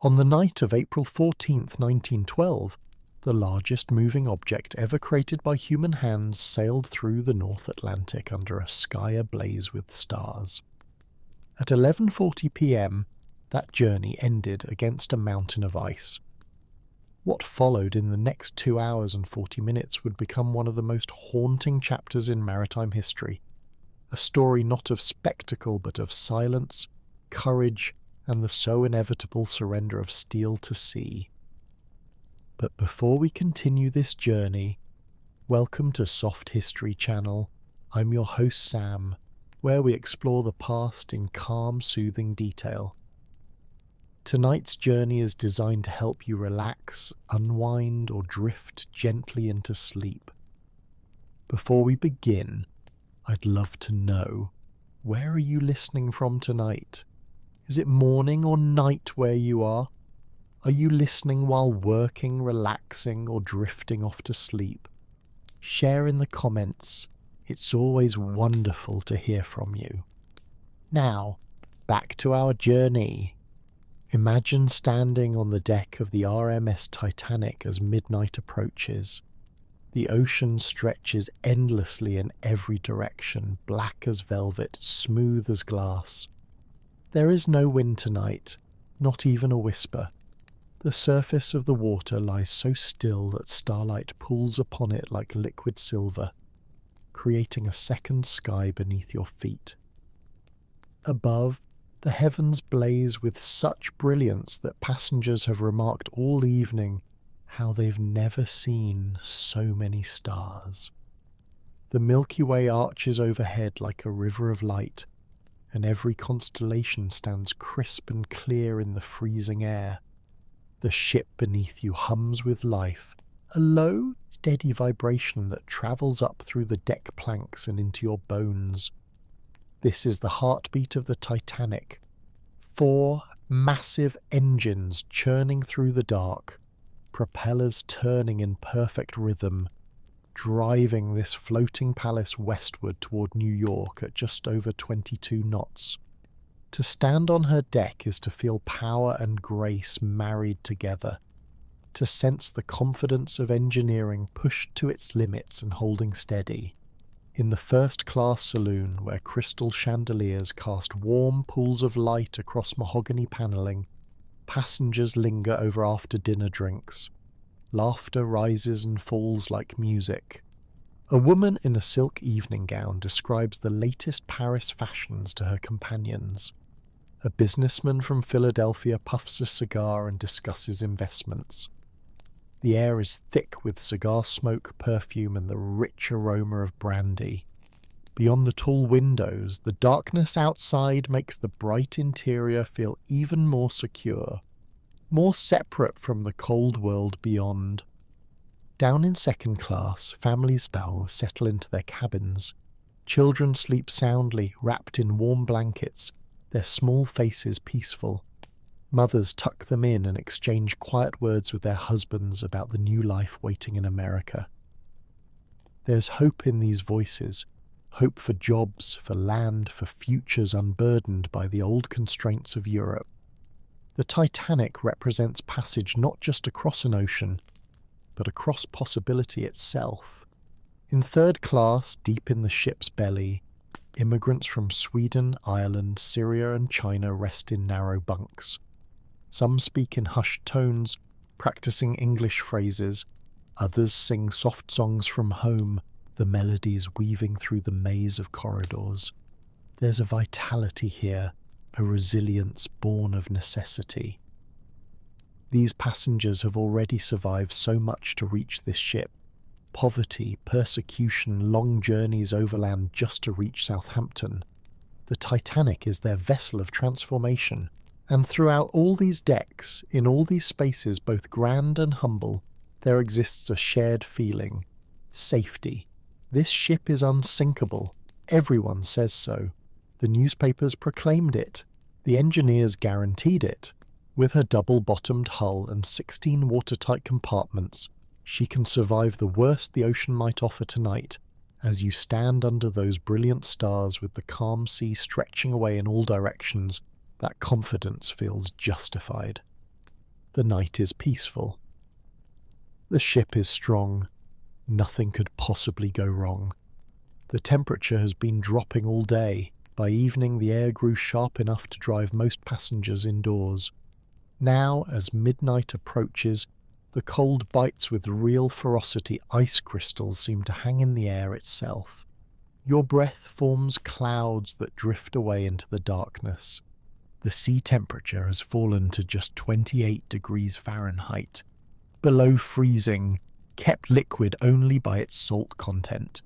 On the night of April 14th, 1912, the largest moving object ever created by human hands sailed through the North Atlantic under a sky ablaze with stars. At 11:40 p.m., that journey ended against a mountain of ice. What followed in the next 2 hours and 40 minutes would become one of the most haunting chapters in maritime history, a story not of spectacle but of silence, courage, and the so inevitable surrender of steel to sea. But before we continue this journey, welcome to Soft History Channel. I'm your host Sam, where we explore the past in calm, soothing detail. Tonight's journey is designed to help you relax, unwind, or drift gently into sleep. Before we begin, I'd love to know, where are you listening from tonight? Is it morning or night where you are? Are you listening while working, relaxing, or drifting off to sleep? Share in the comments. It's always wonderful to hear from you. Now, back to our journey. Imagine standing on the deck of the RMS Titanic as midnight approaches. The ocean stretches endlessly in every direction, black as velvet, smooth as glass. There is no wind tonight, not even a whisper. The surface of the water lies so still that starlight pools upon it like liquid silver, creating a second sky beneath your feet. Above, the heavens blaze with such brilliance that passengers have remarked all evening how they've never seen so many stars. The Milky Way arches overhead like a river of light, and every constellation stands crisp and clear in the freezing air. The ship beneath you hums with life, a low, steady vibration that travels up through the deck planks and into your bones. This is the heartbeat of the Titanic. 4 massive engines churning through the dark, propellers turning in perfect rhythm, driving this floating palace westward toward New York at just over 22 knots. To stand on her deck is to feel power and grace married together, to sense the confidence of engineering pushed to its limits and holding steady. In the first-class saloon, where crystal chandeliers cast warm pools of light across mahogany panelling, passengers linger over after-dinner drinks. Laughter rises and falls like music. A woman in a silk evening gown describes the latest Paris fashions to her companions. A businessman from Philadelphia puffs a cigar and discusses investments. The air is thick with cigar smoke, perfume, and the rich aroma of brandy. Beyond the tall windows, the darkness outside makes the bright interior feel even more secure, more separate from the cold world beyond. Down in second class, families settle into their cabins. Children sleep soundly, wrapped in warm blankets, their small faces peaceful. Mothers tuck them in and exchange quiet words with their husbands about the new life waiting in America. There's hope in these voices, hope for jobs, for land, for futures unburdened by the old constraints of Europe. The Titanic represents passage not just across an ocean, but across possibility itself. In third class, deep in the ship's belly, immigrants from Sweden, Ireland, Syria, and China rest in narrow bunks. Some speak in hushed tones, practicing English phrases. Others sing soft songs from home, the melodies weaving through the maze of corridors. There's a vitality here, a resilience born of necessity. These passengers have already survived so much to reach this ship. Poverty, persecution, long journeys overland just to reach Southampton. The Titanic is their vessel of transformation, and throughout all these decks, in all these spaces both grand and humble, there exists a shared feeling: safety. This ship is unsinkable. Everyone says so. The newspapers proclaimed it. The engineers guaranteed it. With her double-bottomed hull and 16 watertight compartments, she can survive the worst the ocean might offer tonight, as you stand under those brilliant stars with the calm sea stretching away in all directions. That confidence feels justified. The night is peaceful. The ship is strong. Nothing could possibly go wrong. The temperature has been dropping all day. By evening, the air grew sharp enough to drive most passengers indoors. Now, as midnight approaches, the cold bites with real ferocity. Ice crystals seem to hang in the air itself. Your breath forms clouds that drift away into the darkness. The sea temperature has fallen to just 28 degrees Fahrenheit, below freezing, kept liquid only by its salt content.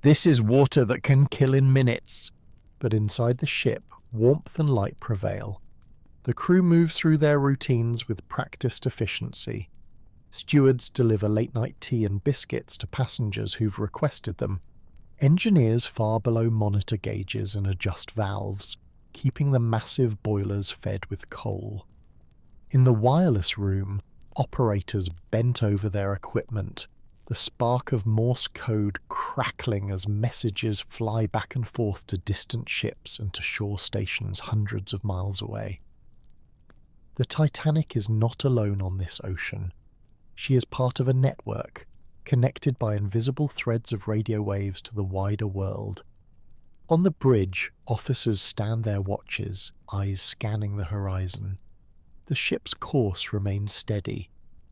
This is water that can kill in minutes. But inside the ship, warmth and light prevail. The crew moves through their routines with practiced efficiency. Stewards deliver late-night tea and biscuits to passengers who've requested them. Engineers far below monitor gauges and adjust valves, keeping the massive boilers fed with coal. In the wireless room, operators bent over their equipment, the spark of Morse code crackling as messages fly back and forth to distant ships and to shore stations hundreds of miles away. The Titanic is not alone on this ocean. She is part of a network, connected by invisible threads of radio waves to the wider world. On the bridge, officers stand their watches, eyes scanning the horizon. The ship's course remains steady,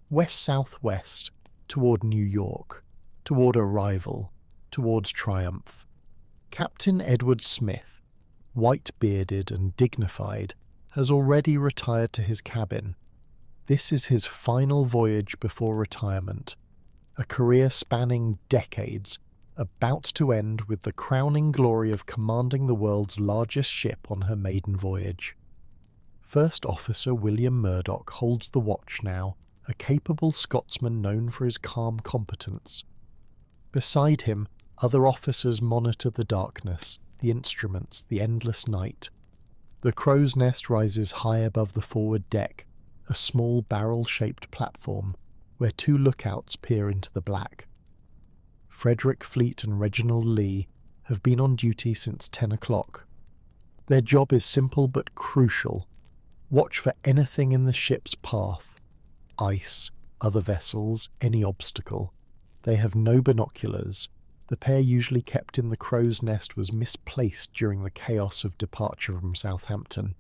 west-southwest, toward New York, toward arrival, towards triumph. Captain Edward Smith, white-bearded and dignified, has already retired to his cabin. This is his final voyage before retirement, a career spanning decades, about to end with the crowning glory of commanding the world's largest ship on her maiden voyage. First Officer William Murdoch holds the watch now, a capable Scotsman known for his calm competence. Beside him, other officers monitor the darkness, the instruments, the endless night. The crow's nest rises high above the forward deck, a small barrel-shaped platform, where two lookouts peer into the black. Frederick Fleet and Reginald Lee have been on duty since 10 o'clock. Their job is simple but crucial. Watch for anything in the ship's path. Ice, other vessels, any obstacle. They have no binoculars. The pair usually kept in the crow's nest was misplaced during the chaos of departure from Southampton,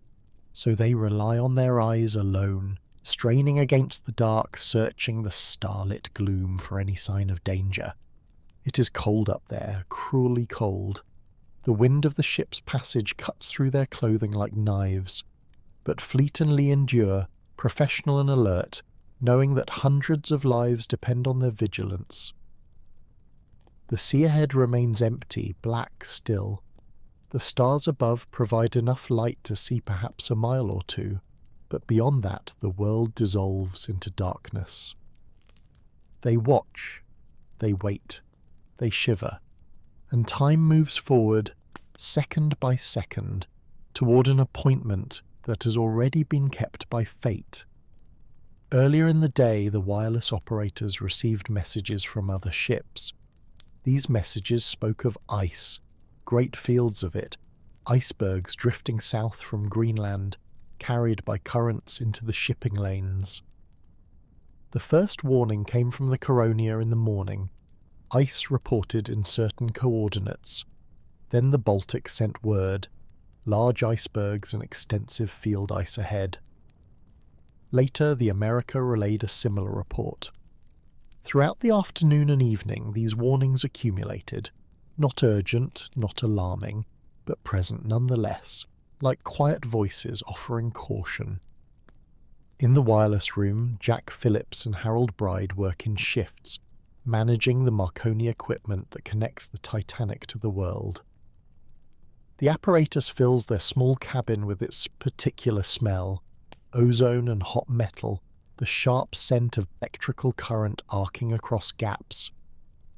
so they rely on their eyes alone, straining against the dark, searching the starlit gloom for any sign of danger. It is cold up there, cruelly cold. The wind of the ship's passage cuts through their clothing like knives, but Fleet and Lee endure, professional and alert, knowing that hundreds of lives depend on their vigilance. The sea ahead remains empty, black still. The stars above provide enough light to see perhaps a mile or two, but beyond that the world dissolves into darkness. They watch, they wait, they shiver, and time moves forward, second by second, toward an appointment that has already been kept by fate. Earlier in the day, the wireless operators received messages from other ships. These messages spoke of ice, great fields of it, icebergs drifting south from Greenland, carried by currents into the shipping lanes. The first warning came from the Coronia in the morning. Ice reported in certain coordinates. Then the Baltic sent word, large icebergs and extensive field ice ahead. Later, the America relayed a similar report. Throughout the afternoon and evening, these warnings accumulated, not urgent, not alarming, but present nonetheless, like quiet voices offering caution. In the wireless room, Jack Phillips and Harold Bride work in shifts, managing the Marconi equipment that connects the Titanic to the world. The apparatus fills their small cabin with its particular smell, ozone and hot metal, the sharp scent of electrical current arcing across gaps.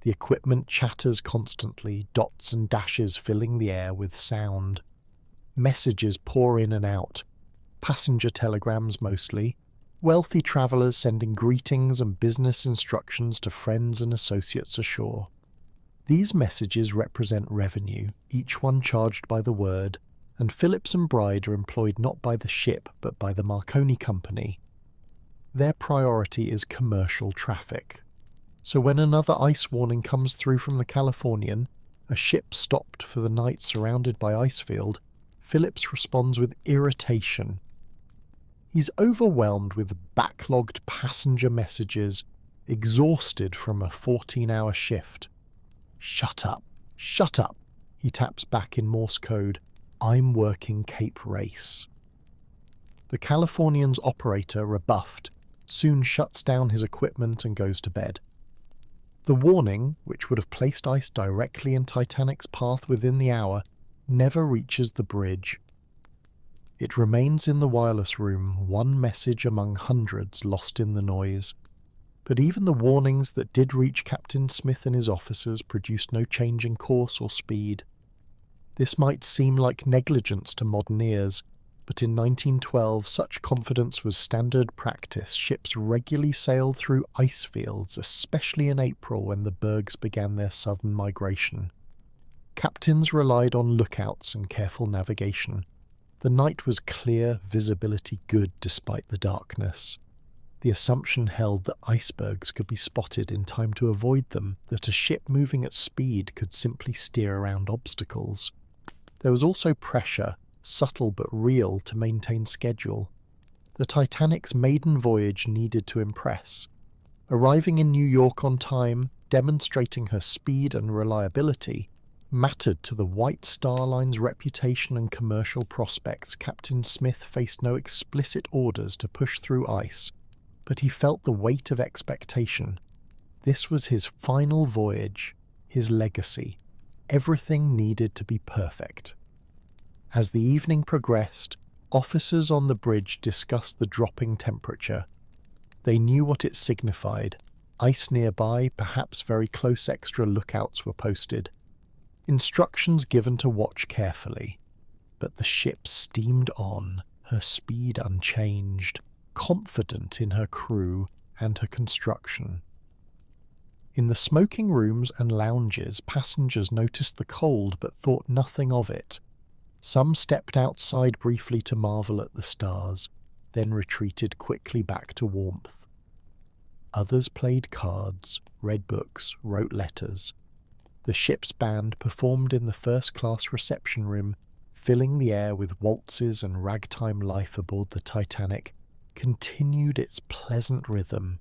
The equipment chatters constantly, dots and dashes filling the air with sound. Messages pour in and out, passenger telegrams mostly, wealthy travellers sending greetings and business instructions to friends and associates ashore. These messages represent revenue, each one charged by the word, and Phillips and Bride are employed not by the ship but by the Marconi Company. Their priority is commercial traffic. So when another ice warning comes through from the Californian, a ship stopped for the night surrounded by ice field, Phillips responds with irritation. He's overwhelmed with backlogged passenger messages, exhausted from a 14-hour shift. Shut up, he taps back in Morse code. I'm working Cape Race. The Californian's operator, rebuffed, soon shuts down his equipment and goes to bed. The warning, which would have placed ice directly in Titanic's path within the hour, never reaches the bridge. It remains in the wireless room, one message among hundreds lost in the noise. But even the warnings that did reach Captain Smith and his officers produced no change in course or speed. This might seem like negligence to modern ears, but in 1912 such confidence was standard practice. Ships regularly sailed through ice fields, especially in April when the bergs began their southern migration. Captains relied on lookouts and careful navigation. The night was clear, visibility good despite the darkness. The assumption held that icebergs could be spotted in time to avoid them, that a ship moving at speed could simply steer around obstacles. There was also pressure, subtle but real, to maintain schedule. The Titanic's maiden voyage needed to impress. Arriving in New York on time, demonstrating her speed and reliability, mattered to the White Star Line's reputation and commercial prospects. Captain Smith faced no explicit orders to push through ice, but he felt the weight of expectation. This was his final voyage, his legacy. Everything needed to be perfect. As the evening progressed, officers on the bridge discussed the dropping temperature. They knew what it signified. Ice nearby, perhaps very close extra lookouts were posted. Instructions given to watch carefully. But the ship steamed on, her speed unchanged, confident in her crew and her construction. In the smoking rooms and lounges, passengers noticed the cold but thought nothing of it. Some stepped outside briefly to marvel at the stars, then retreated quickly back to warmth. Others played cards, read books, wrote letters. The ship's band performed in the first-class reception room, filling the air with waltzes, and ragtime life aboard the Titanic continued its pleasant rhythm,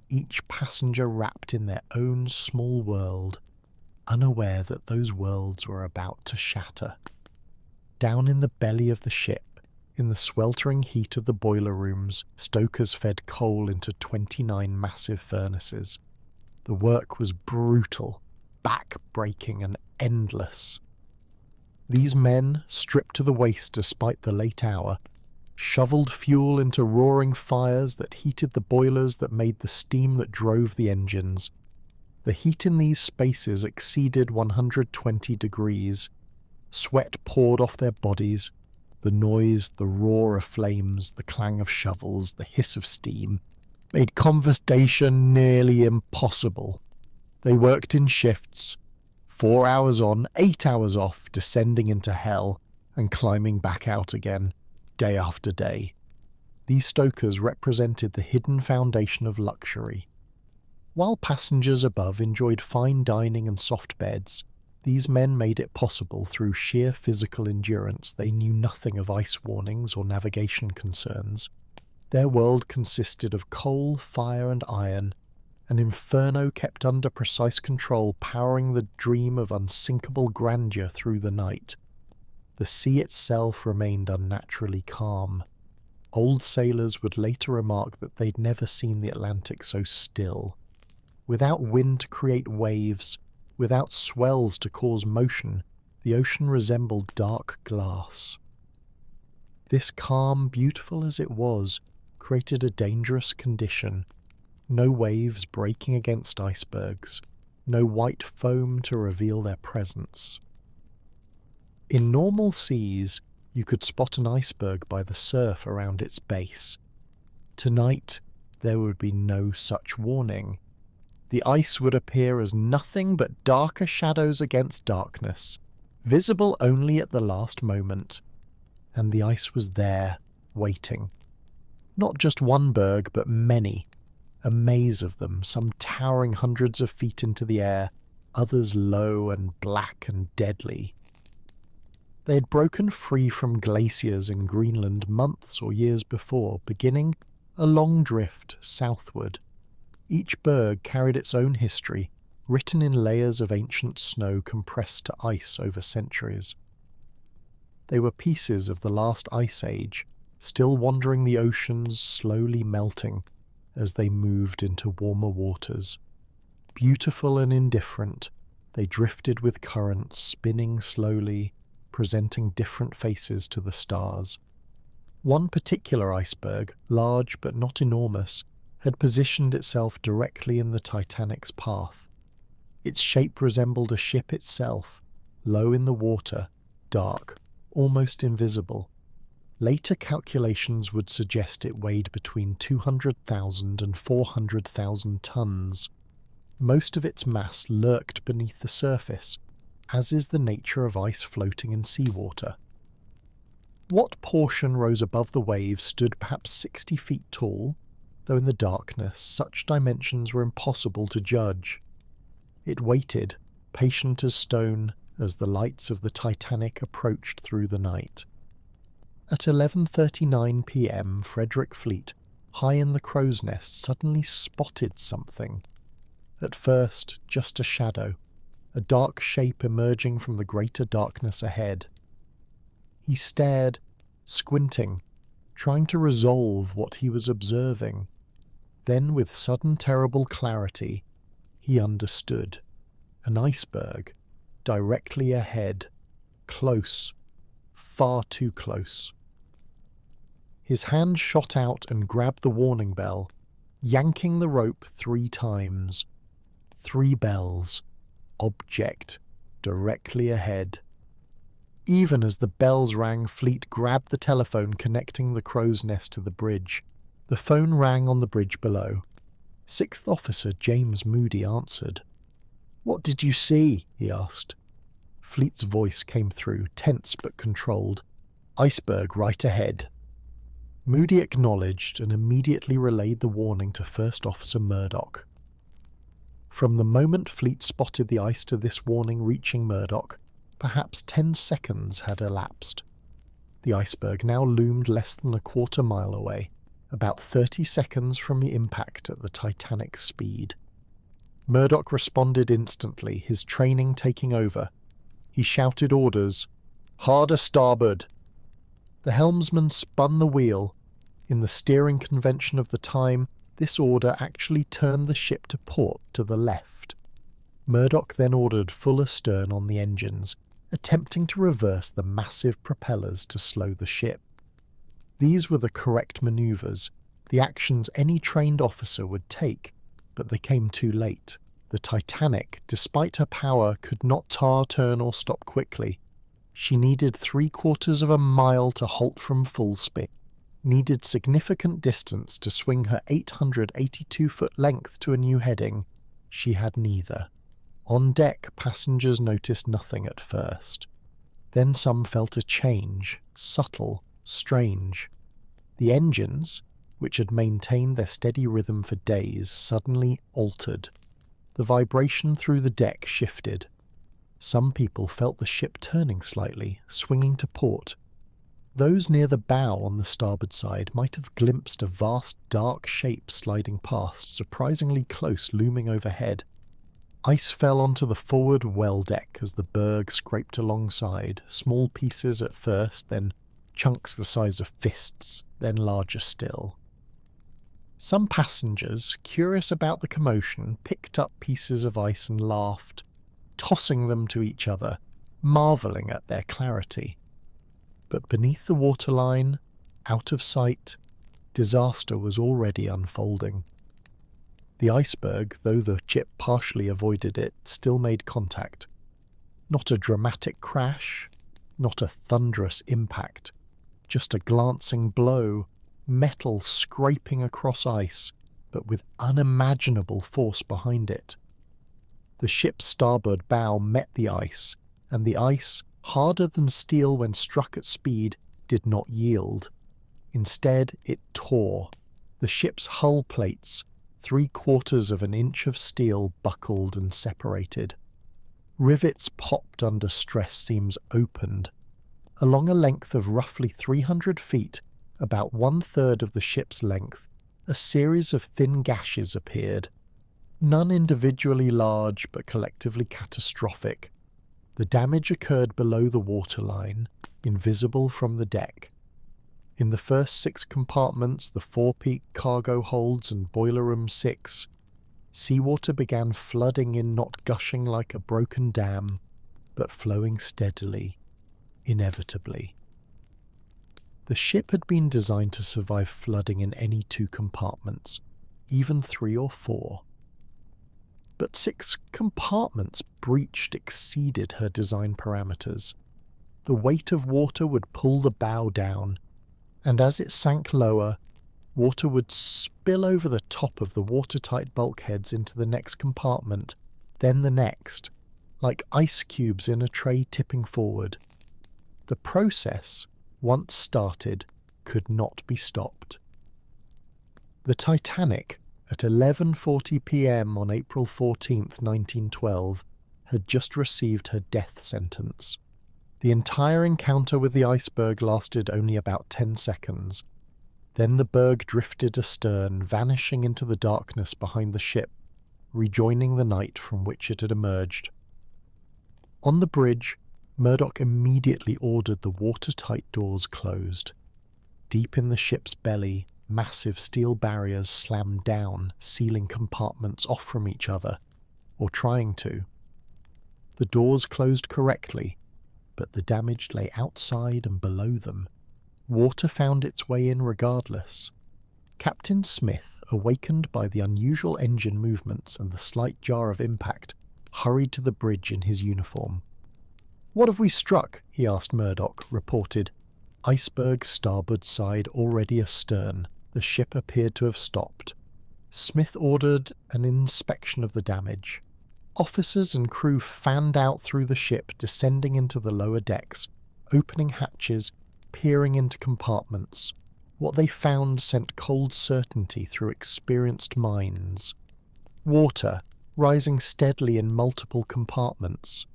each passenger wrapped in their own small world, unaware that those worlds were about to shatter. Down in the belly of the ship, in the sweltering heat of the boiler rooms, stokers fed coal into 29 massive furnaces. The work was brutal, back-breaking and endless. These men, stripped to the waist despite the late hour, shoveled fuel into roaring fires that heated the boilers that made the steam that drove the engines. The heat in these spaces exceeded 120 degrees. Sweat poured off their bodies. The noise, the roar of flames, the clang of shovels, the hiss of steam made conversation nearly impossible. They worked in shifts, 4 hours on, 8 hours off, descending into hell and climbing back out again, day after day. These stokers represented the hidden foundation of luxury. While passengers above enjoyed fine dining and soft beds, these men made it possible through sheer physical endurance. They knew nothing of ice warnings or navigation concerns. Their world consisted of coal, fire and iron, an inferno kept under precise control, powering the dream of unsinkable grandeur through the night. The sea itself remained unnaturally calm. Old sailors would later remark that they'd never seen the Atlantic so still. Without wind to create waves, without swells to cause motion, the ocean resembled dark glass. This calm, beautiful as it was, created a dangerous condition. No waves breaking against icebergs, no white foam to reveal their presence. In normal seas, you could spot an iceberg by the surf around its base. Tonight, there would be no such warning. The ice would appear as nothing but darker shadows against darkness, visible only at the last moment. And the ice was there, waiting. Not just one berg, but many. A maze of them, some towering hundreds of feet into the air, others low and black and deadly. They had broken free from glaciers in Greenland months or years before, beginning a long drift southward. Each berg carried its own history, written in layers of ancient snow compressed to ice over centuries. They were pieces of the last ice age, still wandering the oceans, slowly melting as they moved into warmer waters. Beautiful and indifferent, they drifted with currents, spinning slowly, presenting different faces to the stars. One particular iceberg, large but not enormous, had positioned itself directly in the Titanic's path. Its shape resembled a ship itself, low in the water, dark, almost invisible. Later calculations would suggest it weighed between 200,000 and 400,000 tons. Most of its mass lurked beneath the surface, as is the nature of ice floating in seawater. What portion rose above the waves stood perhaps 60 feet tall, though in the darkness such dimensions were impossible to judge. It waited, patient as stone, as the lights of the Titanic approached through the night. At 11:39 p.m, Frederick Fleet, high in the crow's nest, suddenly spotted something. At first, just a shadow, a dark shape emerging from the greater darkness ahead. He stared, squinting, trying to resolve what he was observing. Then, with sudden terrible clarity, he understood. An iceberg, directly ahead, close, far too close. His hand shot out and grabbed the warning bell, yanking the rope 3 times. 3 bells. Object, directly ahead. Even as the bells rang, Fleet grabbed the telephone connecting the crow's nest to the bridge. The phone rang on the bridge below. 6th Officer James Moody answered. "What did you see?" he asked. Fleet's voice came through, tense but controlled. "Iceberg right ahead." Moody acknowledged and immediately relayed the warning to First Officer Murdoch. From the moment Fleet spotted the ice to this warning reaching Murdoch, perhaps 10 seconds had elapsed. The iceberg now loomed less than a quarter mile away, about 30 seconds from the impact at the Titanic's speed. Murdoch responded instantly, his training taking over. He shouted orders, "Harder starboard!" The helmsman spun the wheel. In the steering convention of the time, this order actually turned the ship to port to the left. Murdoch then ordered full astern on the engines, attempting to reverse the massive propellers to slow the ship. These were the correct manoeuvres, the actions any trained officer would take, but they came too late. The Titanic, despite her power, could not tar, turn or stop quickly. She needed 3/4 of a mile to halt from full speed, needed significant distance to swing her 882-foot length to a new heading. She had neither. On deck, passengers noticed nothing at first. Then some felt a change, subtle, strange. The engines, which had maintained their steady rhythm for days, suddenly altered. The vibration through the deck shifted. Some people felt the ship turning slightly, swinging to port. Those near the bow on the starboard side might have glimpsed a vast dark shape sliding past, surprisingly close, looming overhead. Ice fell onto the forward well deck as the berg scraped alongside, small pieces at first, then chunks the size of fists, then larger still. Some passengers, curious about the commotion, picked up pieces of ice and laughed, tossing them to each other, marvelling at their clarity. But beneath the waterline, out of sight, disaster was already unfolding. The iceberg, though the ship partially avoided it, still made contact. Not a dramatic crash, not a thunderous impact, just a glancing blow, metal scraping across ice, but with unimaginable force behind it. The ship's starboard bow met the ice, and the ice, harder than steel when struck at speed, did not yield. Instead, it tore. The ship's hull plates, 3/4 of an inch of steel, buckled and separated. Rivets popped under stress, seams opened. Along a length of roughly 300 feet, about 1/3 of the ship's length, a series of thin gashes appeared. None individually large, but collectively catastrophic. The damage occurred below the waterline, invisible from the deck. In the first 6 compartments, the forepeak, cargo holds, and boiler room 6, seawater began flooding in, not gushing like a broken dam, but flowing steadily, inevitably. The ship had been designed to survive flooding in any 2 compartments, even 3 or 4. But 6 compartments breached exceeded her design parameters. The weight of water would pull the bow down, and as it sank lower, water would spill over the top of the watertight bulkheads into the next compartment, then the next, like ice cubes in a tray tipping forward. The process, once started, could not be stopped. The Titanic, at 11:40 p.m. on April 14, 1912, had just received her death sentence. The entire encounter with the iceberg lasted only about 10 seconds. Then the berg drifted astern, vanishing into the darkness behind the ship, rejoining the night from which it had emerged. On the bridge, Murdoch immediately ordered the watertight doors closed. Deep in the ship's belly, massive steel barriers slammed down, sealing compartments off from each other, or trying to. The doors closed correctly, but the damage lay outside and below them. Water found its way in regardless. Captain Smith, awakened by the unusual engine movements and the slight jar of impact, hurried to the bridge in his uniform. "What have we struck?" he asked Murdoch, reported. "Iceberg starboard side already astern. The ship appeared to have stopped." Smith ordered an inspection of the damage. Officers and crew fanned out through the ship, descending into the lower decks, opening hatches, peering into compartments. What they found sent cold certainty through experienced minds. Water, rising steadily in multiple compartments.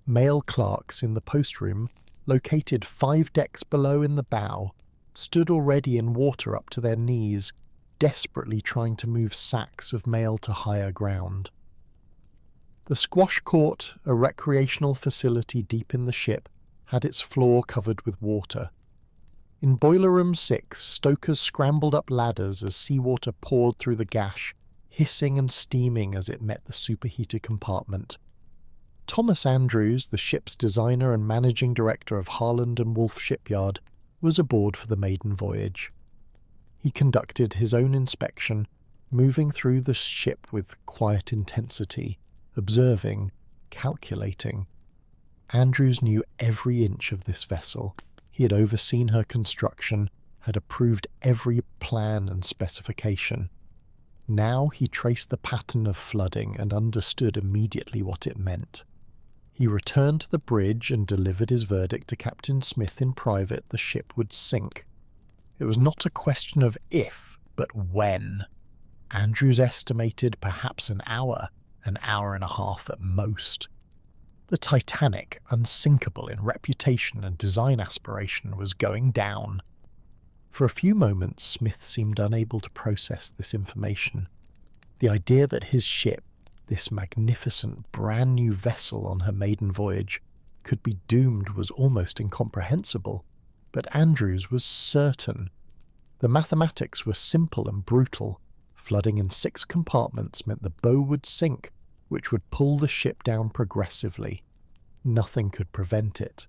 Male clerks in the postroom, located 5 decks below in the bow, stood already in water up to their knees, desperately trying to move sacks of mail to higher ground. The squash court, a recreational facility deep in the ship, had its floor covered with water. In Boiler Room 6, stokers scrambled up ladders as seawater poured through the gash, hissing and steaming as it met the superheated compartment. Thomas Andrews, the ship's designer and managing director of Harland and Wolff Shipyard, was aboard for the maiden voyage. He conducted his own inspection, moving through the ship with quiet intensity, observing, calculating. Andrews knew every inch of this vessel. He had overseen her construction, had approved every plan and specification. Now he traced the pattern of flooding and understood immediately what it meant. He returned to the bridge and delivered his verdict to Captain Smith in private. The ship would sink. It was not a question of if, but when. Andrews estimated perhaps an hour and a half at most. The Titanic, unsinkable in reputation and design aspiration, was going down. For a few moments, Smith seemed unable to process this information. The idea that his ship, this magnificent brand new vessel on her maiden voyage, could be doomed was almost incomprehensible. But Andrews was certain. The mathematics were simple and brutal. Flooding in 6 compartments meant the bow would sink, which would pull the ship down progressively. Nothing could prevent it.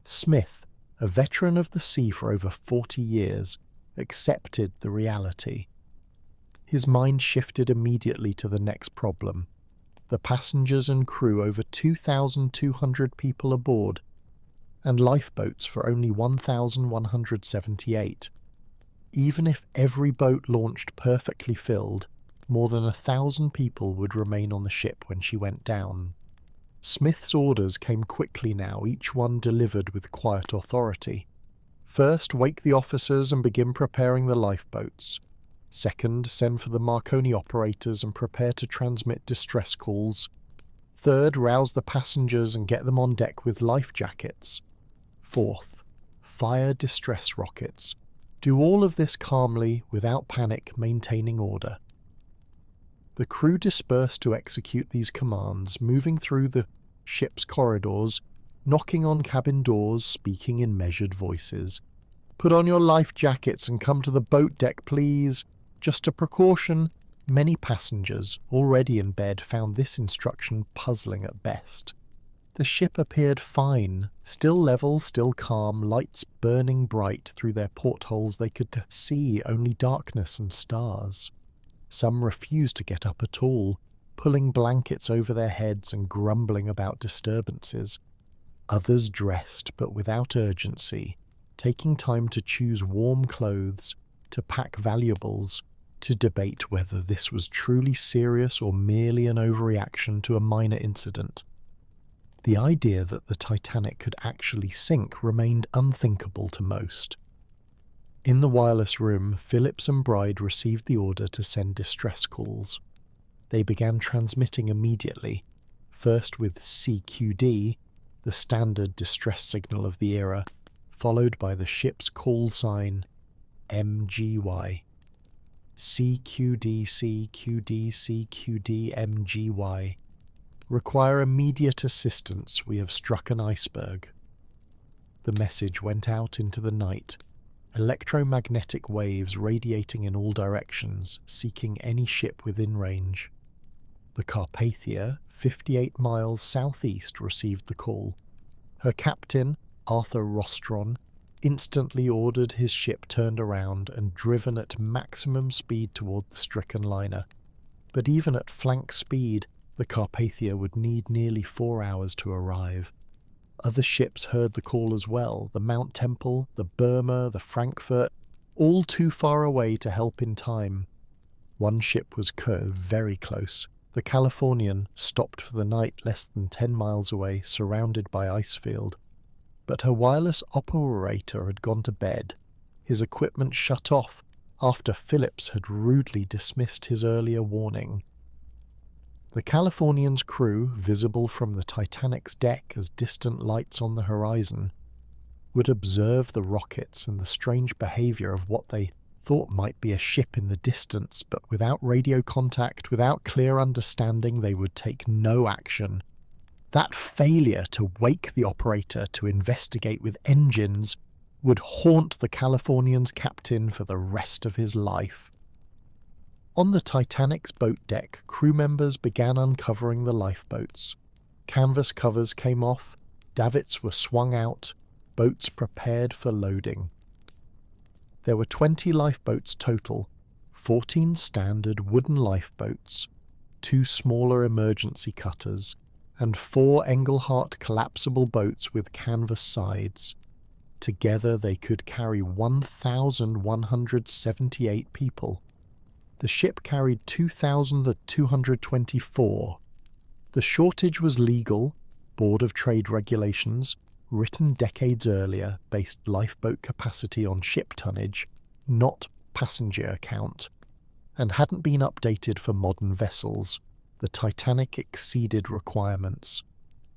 Smith, a veteran of the sea for over 40 years, accepted the reality. His mind shifted immediately to the next problem. The passengers and crew, over 2,200 people aboard, and lifeboats for only 1,178. Even if every boat launched perfectly filled, more than 1,000 people would remain on the ship when she went down. Smith's orders came quickly now, each one delivered with quiet authority. First, wake the officers and begin preparing the lifeboats. Second, send for the Marconi operators and prepare to transmit distress calls. Third, rouse the passengers and get them on deck with life jackets. Fourth, fire distress rockets. Do all of this calmly, without panic, maintaining order. The crew dispersed to execute these commands, moving through the ship's corridors, knocking on cabin doors, speaking in measured voices. "Put on your life jackets and come to the boat deck, please. Just a precaution." Many passengers, already in bed, found this instruction puzzling at best. The ship appeared fine, still level, still calm, lights burning bright through their portholes. They could see only darkness and stars. Some refused to get up at all, pulling blankets over their heads and grumbling about disturbances. Others dressed, but without urgency, taking time to choose warm clothes, to pack valuables, to debate whether this was truly serious or merely an overreaction to a minor incident. The idea that the Titanic could actually sink remained unthinkable to most. In the wireless room, Phillips and Bride received the order to send distress calls. They began transmitting immediately, first with CQD, the standard distress signal of the era, followed by the ship's call sign MGY. CQD, CQD, CQD, MGY. Require immediate assistance. We have struck an iceberg. The message went out into the night, electromagnetic waves radiating in all directions, seeking any ship within range. The Carpathia, 58 miles southeast, received the call. Her captain, Arthur Rostron, instantly ordered his ship turned around and driven at maximum speed toward the stricken liner. But even at flank speed, the Carpathia would need nearly 4 hours to arrive. Other ships heard the call as well, the Mount Temple, the Burma, the Frankfurt, all too far away to help in time. One ship was very close. The Californian stopped for the night less than 10 miles away, surrounded by icefield. But her wireless operator had gone to bed, his equipment shut off after Phillips had rudely dismissed his earlier warning. The Californian's crew, visible from the Titanic's deck as distant lights on the horizon, would observe the rockets and the strange behavior of what they thought might be a ship in the distance, but without radio contact, without clear understanding, they would take no action. That failure to wake the operator to investigate with engines would haunt the Californian's captain for the rest of his life. On the Titanic's boat deck, crew members began uncovering the lifeboats. Canvas covers came off, davits were swung out, boats prepared for loading. There were 20 lifeboats total, 14 standard wooden lifeboats, 2 smaller emergency cutters, and 4 Engelhardt collapsible boats with canvas sides. Together they could carry 1,178 people. The ship carried 2,224. The shortage was legal, Board of Trade regulations, written decades earlier, based lifeboat capacity on ship tonnage, not passenger count, and hadn't been updated for modern vessels. The Titanic exceeded requirements.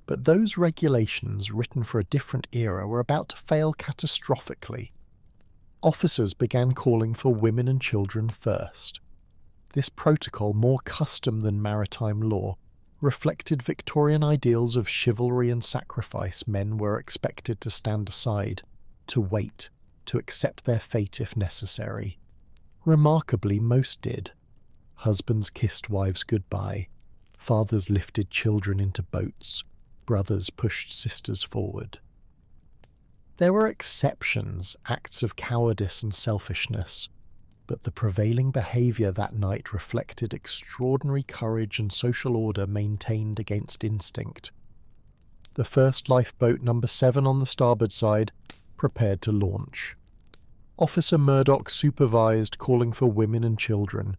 But those regulations, written for a different era, were about to fail catastrophically. Officers began calling for women and children first. This protocol, more custom than maritime law, reflected Victorian ideals of chivalry and sacrifice. Men were expected to stand aside, to wait, to accept their fate if necessary. Remarkably, most did. Husbands kissed wives goodbye. Fathers lifted children into boats. Brothers pushed sisters forward. There were exceptions, acts of cowardice and selfishness, but the prevailing behaviour that night reflected extraordinary courage and social order maintained against instinct. The first lifeboat, number 7 on the starboard side, prepared to launch. Officer Murdoch supervised, calling for women and children.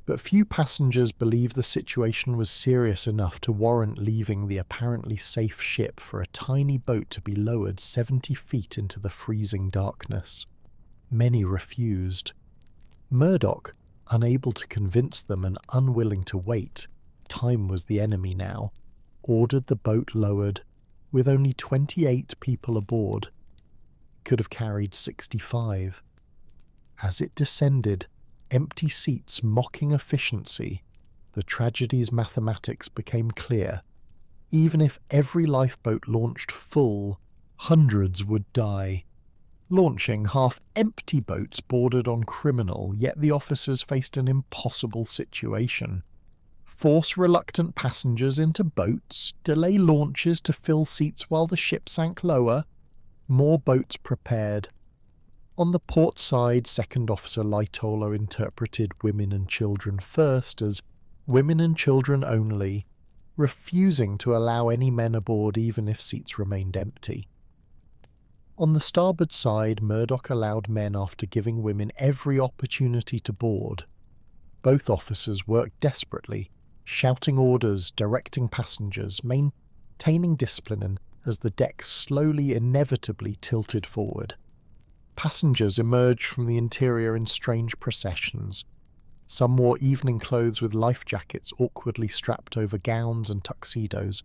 But few passengers believed the situation was serious enough to warrant leaving the apparently safe ship for a tiny boat to be lowered 70 feet into the freezing darkness. Many refused. Murdoch, unable to convince them and unwilling to wait, time was the enemy now, ordered the boat lowered, with only 28 people aboard. Could have carried 65. As it descended, empty seats mocking efficiency, the tragedy's mathematics became clear. Even if every lifeboat launched full, hundreds would die. Launching half-empty boats bordered on criminal, yet the officers faced an impossible situation. Force reluctant passengers into boats, delay launches to fill seats while the ship sank lower. More boats prepared. On the port side, Second Officer Lightoller interpreted women and children first as women and children only, refusing to allow any men aboard even if seats remained empty. On the starboard side, Murdoch allowed men after giving women every opportunity to board. Both officers worked desperately, shouting orders, directing passengers, maintaining discipline as the deck slowly, inevitably tilted forward. Passengers emerged from the interior in strange processions. Some wore evening clothes with life jackets awkwardly strapped over gowns and tuxedos.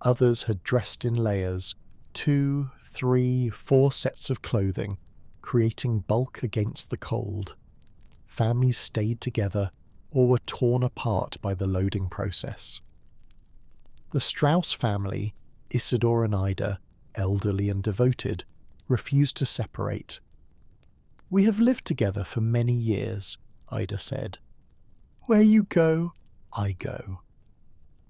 Others had dressed in layers, 2, 3, 4 sets of clothing, creating bulk against the cold. Families stayed together or were torn apart by the loading process. The Strauss family, Isidore and Ida, elderly and devoted, refused to separate. "We have lived together for many years," Ida said. "Where you go, I go."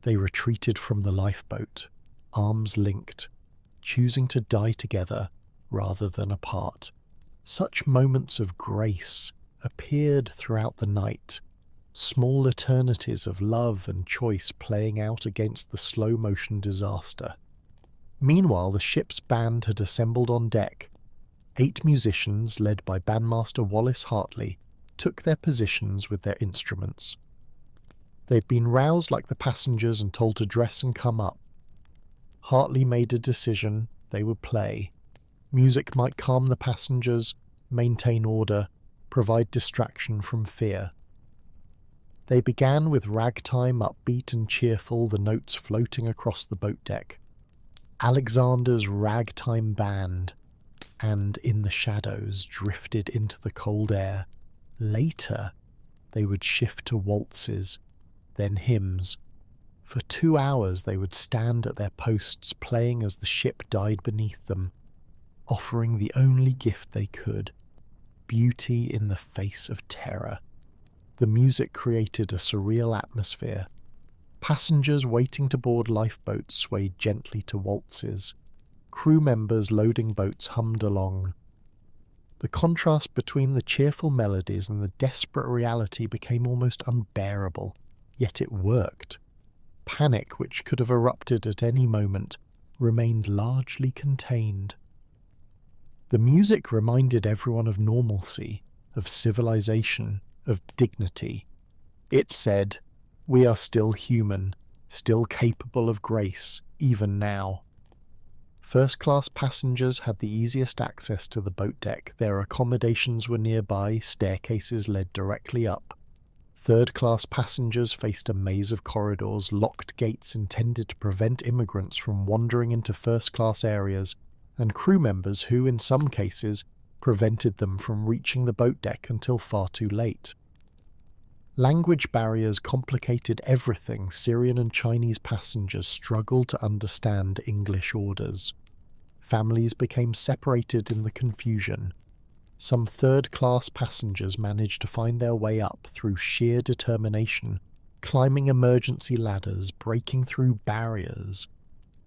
They retreated from the lifeboat, arms linked, choosing to die together rather than apart. Such moments of grace appeared throughout the night, small eternities of love and choice playing out against the slow-motion disaster. Meanwhile, the ship's band had assembled on deck. 8 musicians, led by bandmaster Wallace Hartley, took their positions with their instruments. They'd been roused like the passengers and told to dress and come up. Hartley made a decision: they would play. Music might calm the passengers, maintain order, provide distraction from fear. They began with ragtime, upbeat and cheerful, the notes floating across the boat deck. Alexander's Ragtime Band, and In the Shadows drifted into the cold air. Later, they would shift to waltzes, then hymns. For 2 hours they would stand at their posts, playing as the ship died beneath them, offering the only gift they could: beauty in the face of terror. The music created a surreal atmosphere. Passengers waiting to board lifeboats swayed gently to waltzes. Crew members loading boats hummed along. The contrast between the cheerful melodies and the desperate reality became almost unbearable, yet it worked. Panic, which could have erupted at any moment, remained largely contained. The music reminded everyone of normalcy, of civilization, of dignity. It said, "We are still human, still capable of grace, even now." First-class passengers had the easiest access to the boat deck. Their accommodations were nearby, staircases led directly up. Third-class passengers faced a maze of corridors, locked gates intended to prevent immigrants from wandering into first-class areas, and crew members who, in some cases, prevented them from reaching the boat deck until far too late. Language barriers complicated everything. Syrian and Chinese passengers struggled to understand English orders. Families became separated in the confusion. Some third-class passengers managed to find their way up through sheer determination, climbing emergency ladders, breaking through barriers.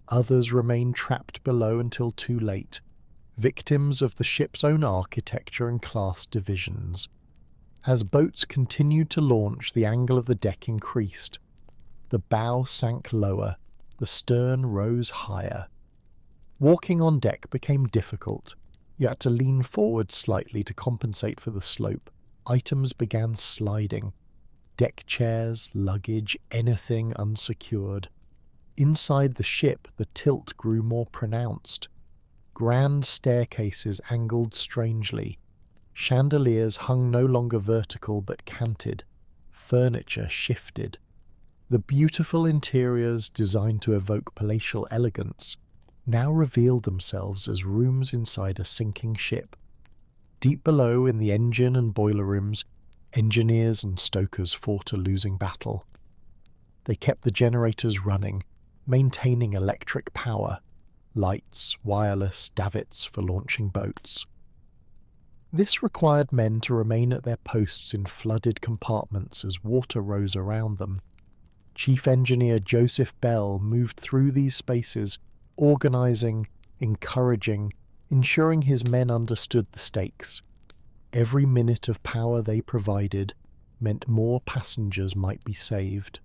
Others remained trapped below until too late, victims of the ship's own architecture and class divisions. As boats continued to launch, the angle of the deck increased. The bow sank lower, the stern rose higher. Walking on deck became difficult. You had to lean forward slightly to compensate for the slope. Items began sliding. Deck chairs, luggage, anything unsecured. Inside the ship, the tilt grew more pronounced. Grand staircases angled strangely. Chandeliers hung no longer vertical but canted. Furniture shifted. The beautiful interiors, designed to evoke palatial elegance, now revealed themselves as rooms inside a sinking ship. Deep below, in the engine and boiler rooms, engineers and stokers fought a losing battle. They kept the generators running, maintaining electric power, lights, wireless, davits for launching boats. This required men to remain at their posts in flooded compartments as water rose around them. Chief Engineer Joseph Bell moved through these spaces, organising, encouraging, ensuring his men understood the stakes. Every minute of power they provided meant more passengers might be saved.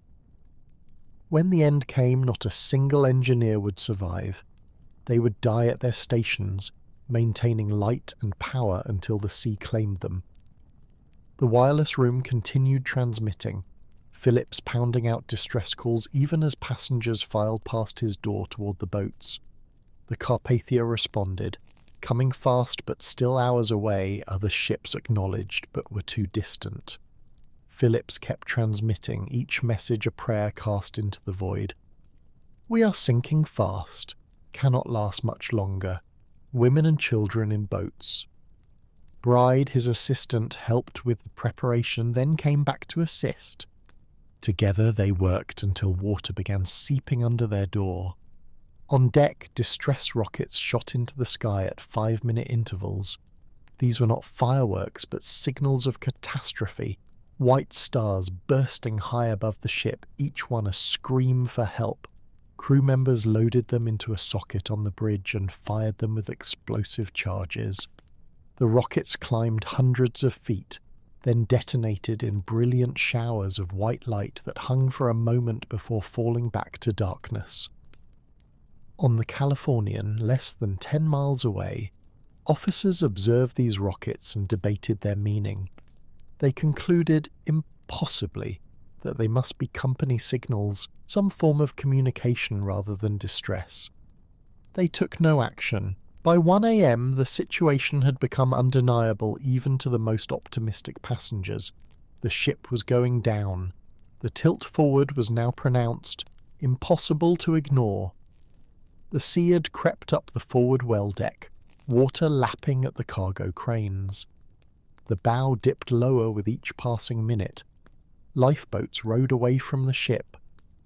When the end came, not a single engineer would survive. They would die at their stations, maintaining light and power until the sea claimed them. The wireless room continued transmitting, Phillips pounding out distress calls even as passengers filed past his door toward the boats. The Carpathia responded. Coming fast but still hours away, other ships acknowledged but were too distant. Phillips kept transmitting, each message a prayer cast into the void. "We are sinking fast. Cannot last much longer. Women and children in boats." Bride, his assistant, helped with the preparation, then came back to assist. Together they worked until water began seeping under their door. On deck, distress rockets shot into the sky at 5-minute intervals. These were not fireworks, but signals of catastrophe, white stars bursting high above the ship, each one a scream for help. Crew members loaded them into a socket on the bridge and fired them with explosive charges. The rockets climbed hundreds of feet, then detonated in brilliant showers of white light that hung for a moment before falling back to darkness. On the Californian, less than 10 miles away, officers observed these rockets and debated their meaning. They concluded, impossibly, that they must be company signals, some form of communication rather than distress. They took no action. By 1 a.m. the situation had become undeniable even to the most optimistic passengers. The ship was going down. The tilt forward was now pronounced, impossible to ignore. The sea had crept up the forward well deck, water lapping at the cargo cranes. The bow dipped lower with each passing minute. Lifeboats rowed away from the ship,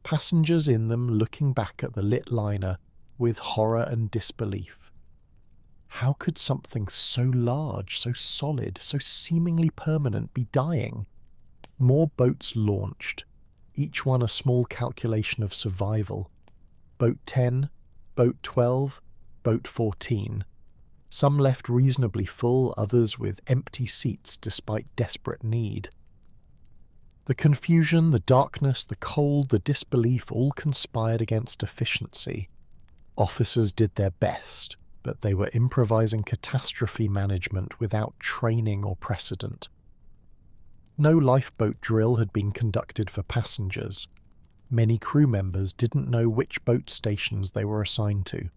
passengers in them looking back at the lit liner with horror and disbelief. How could something so large, so solid, so seemingly permanent be dying? More boats launched, each one a small calculation of survival. Boat 10, Boat 12, Boat 14. Some left reasonably full, others with empty seats despite desperate need. The confusion, the darkness, the cold, the disbelief all conspired against efficiency. Officers did their best, but they were improvising catastrophe management without training or precedent. No lifeboat drill had been conducted for passengers. Many crew members didn't know which boat stations they were assigned to.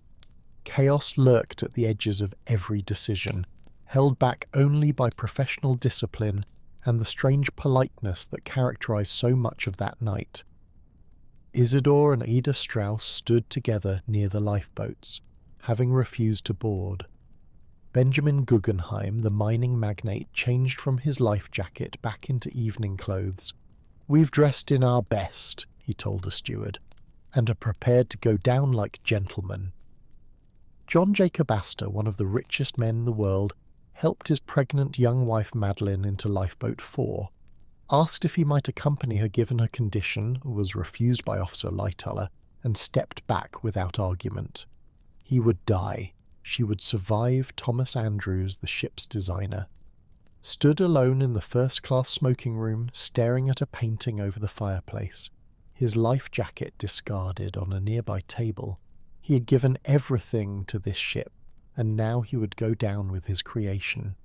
Chaos lurked at the edges of every decision, held back only by professional discipline and the strange politeness that characterized so much of that night. Isidore and Ida Strauss stood together near the lifeboats, having refused to board. Benjamin Guggenheim, the mining magnate, changed from his life jacket back into evening clothes. "We've dressed in our best," he told a steward, "and are prepared to go down like gentlemen." John Jacob Astor, one of the richest men in the world, helped his pregnant young wife Madeline into Lifeboat 4. Asked if he might accompany her given her condition, was refused by Officer Lightoller, and stepped back without argument. He would die. She would survive Thomas Andrews, the ship's designer. Stood alone in the first-class smoking room, staring at a painting over the fireplace, his life jacket discarded on a nearby table. He had given everything to this ship, and now he would go down with his creation.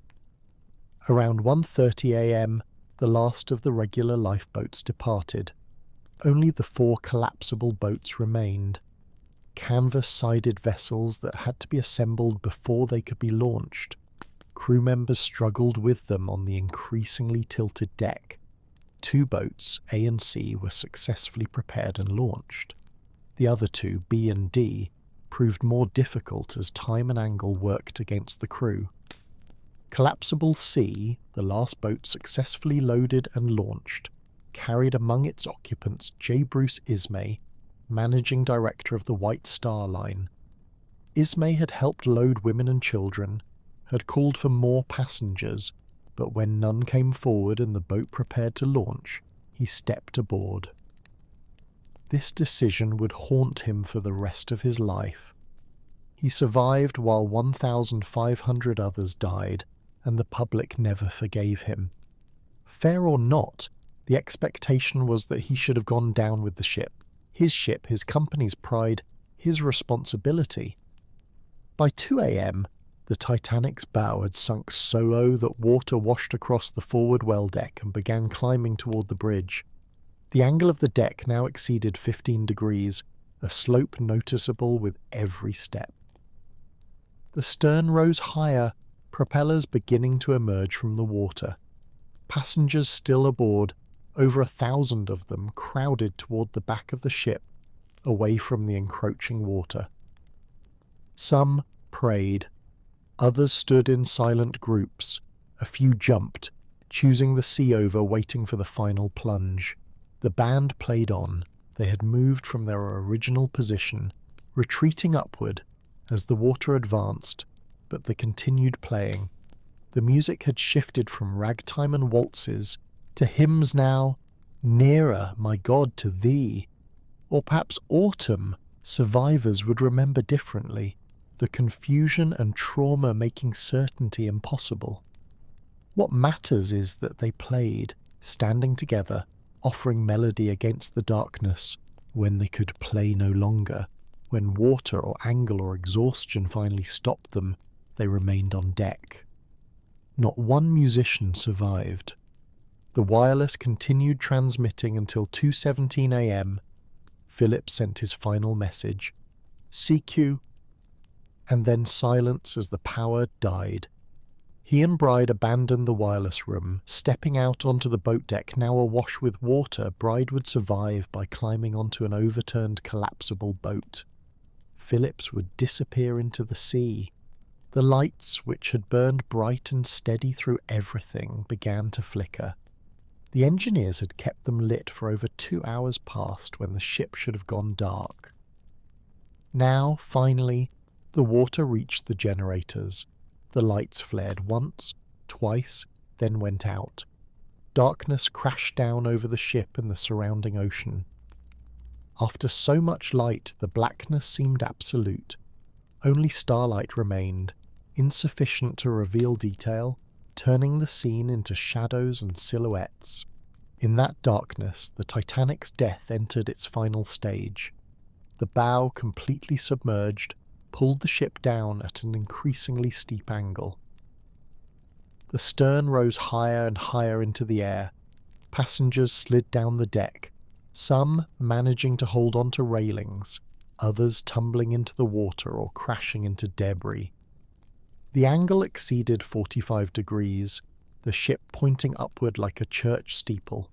Around 1:30 a.m., the last of the regular lifeboats departed. Only the 4 collapsible boats remained, canvas-sided vessels that had to be assembled before they could be launched. Crew members struggled with them on the increasingly tilted deck. 2 boats, A and C, were successfully prepared and launched. The other 2, B and D, proved more difficult as time and angle worked against the crew. Collapsible C, the last boat successfully loaded and launched, carried among its occupants J. Bruce Ismay, managing director of the White Star Line. Ismay had helped load women and children, had called for more passengers, but when none came forward and the boat prepared to launch, he stepped aboard. This decision would haunt him for the rest of his life. He survived while 1,500 others died, and the public never forgave him. Fair or not, the expectation was that he should have gone down with the ship. His ship, his company's pride, his responsibility. By 2 a.m., the Titanic's bow had sunk so low that water washed across the forward well deck and began climbing toward the bridge. The angle of the deck now exceeded 15 degrees, a slope noticeable with every step. The stern rose higher, propellers beginning to emerge from the water. Passengers still aboard, over 1,000 of them, crowded toward the back of the ship, away from the encroaching water. Some prayed. Others stood in silent groups. A few jumped, choosing the sea over, waiting for the final plunge. The band played on. They had moved from their original position, retreating upward as the water advanced, but they continued playing. The music had shifted from ragtime and waltzes to hymns now, Nearer, My God, to Thee. Or perhaps autumn, survivors would remember differently, the confusion and trauma making certainty impossible. What matters is that they played, standing together, offering melody against the darkness, when they could play no longer. When water or angle or exhaustion finally stopped them, they remained on deck. Not one musician survived. The wireless continued transmitting until 2:17 a.m. Philip sent his final message, CQ, and then silence as the power died. He and Bride abandoned the wireless room, stepping out onto the boat deck now awash with water. Bride would survive by climbing onto an overturned collapsible boat. Phillips would disappear into the sea. The lights, which had burned bright and steady through everything, began to flicker. The engineers had kept them lit for over 2 hours past when the ship should have gone dark. Now, finally, the water reached the generators. The lights flared once, twice, then went out. Darkness crashed down over the ship and the surrounding ocean. After so much light, the blackness seemed absolute. Only starlight remained, insufficient to reveal detail, turning the scene into shadows and silhouettes. In that darkness, the Titanic's death entered its final stage. The bow, completely submerged, pulled the ship down at an increasingly steep angle. The stern rose higher and higher into the air. Passengers slid down the deck, some managing to hold on to railings, others tumbling into the water or crashing into debris. The angle exceeded 45 degrees, the ship pointing upward like a church steeple.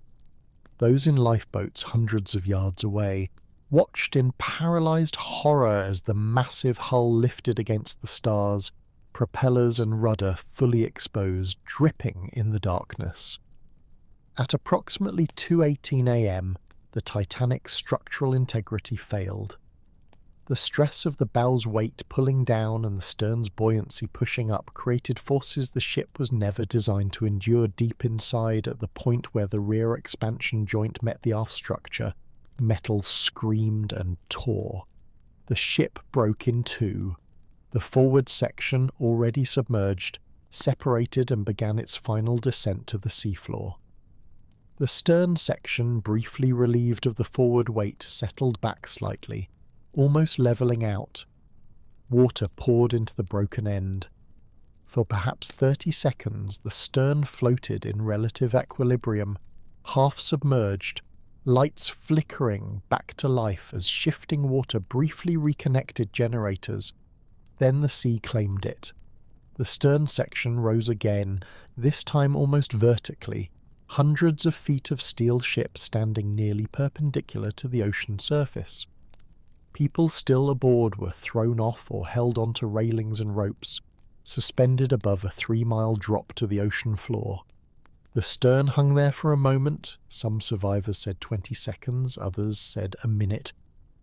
Those in lifeboats hundreds of yards away watched in paralysed horror as the massive hull lifted against the stars, propellers and rudder fully exposed, dripping in the darkness. At approximately 2:18 a.m., the Titanic's structural integrity failed. The stress of the bow's weight pulling down and the stern's buoyancy pushing up created forces the ship was never designed to endure. Deep inside, at the point where the rear expansion joint met the aft structure, metal screamed and tore. The ship broke in two. The forward section, already submerged, separated and began its final descent to the seafloor. The stern section, briefly relieved of the forward weight, settled back slightly, almost levelling out. Water poured into the broken end. For perhaps 30 seconds, the stern floated in relative equilibrium, half submerged, lights flickering back to life as shifting water briefly reconnected generators. Then the sea claimed it. The stern section rose again, this time almost vertically, hundreds of feet of steel ship standing nearly perpendicular to the ocean surface. People still aboard were thrown off or held onto railings and ropes, suspended above a 3-mile drop to the ocean floor. The stern hung there for a moment, some survivors said 20 seconds, others said a minute,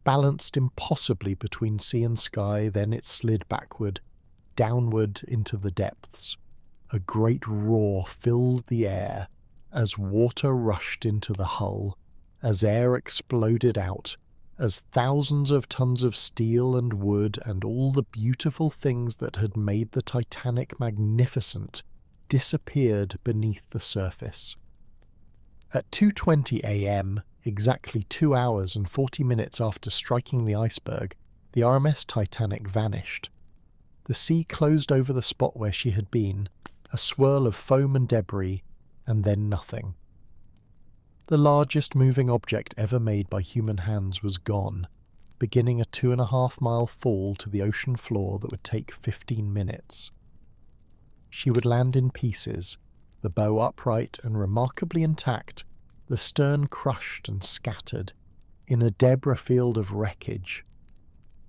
balanced impossibly between sea and sky, then it slid backward, downward into the depths. A great roar filled the air as water rushed into the hull, as air exploded out, as thousands of tons of steel and wood and all the beautiful things that had made the Titanic magnificent disappeared beneath the surface. At 2:20 a.m., exactly 2 hours and 40 minutes after striking the iceberg, the RMS Titanic vanished. The sea closed over the spot where she had been, a swirl of foam and debris, and then nothing. The largest moving object ever made by human hands was gone, beginning a 2.5-mile fall to the ocean floor that would take 15 minutes. She would land in pieces, the bow upright and remarkably intact, the stern crushed and scattered, in a debris field of wreckage.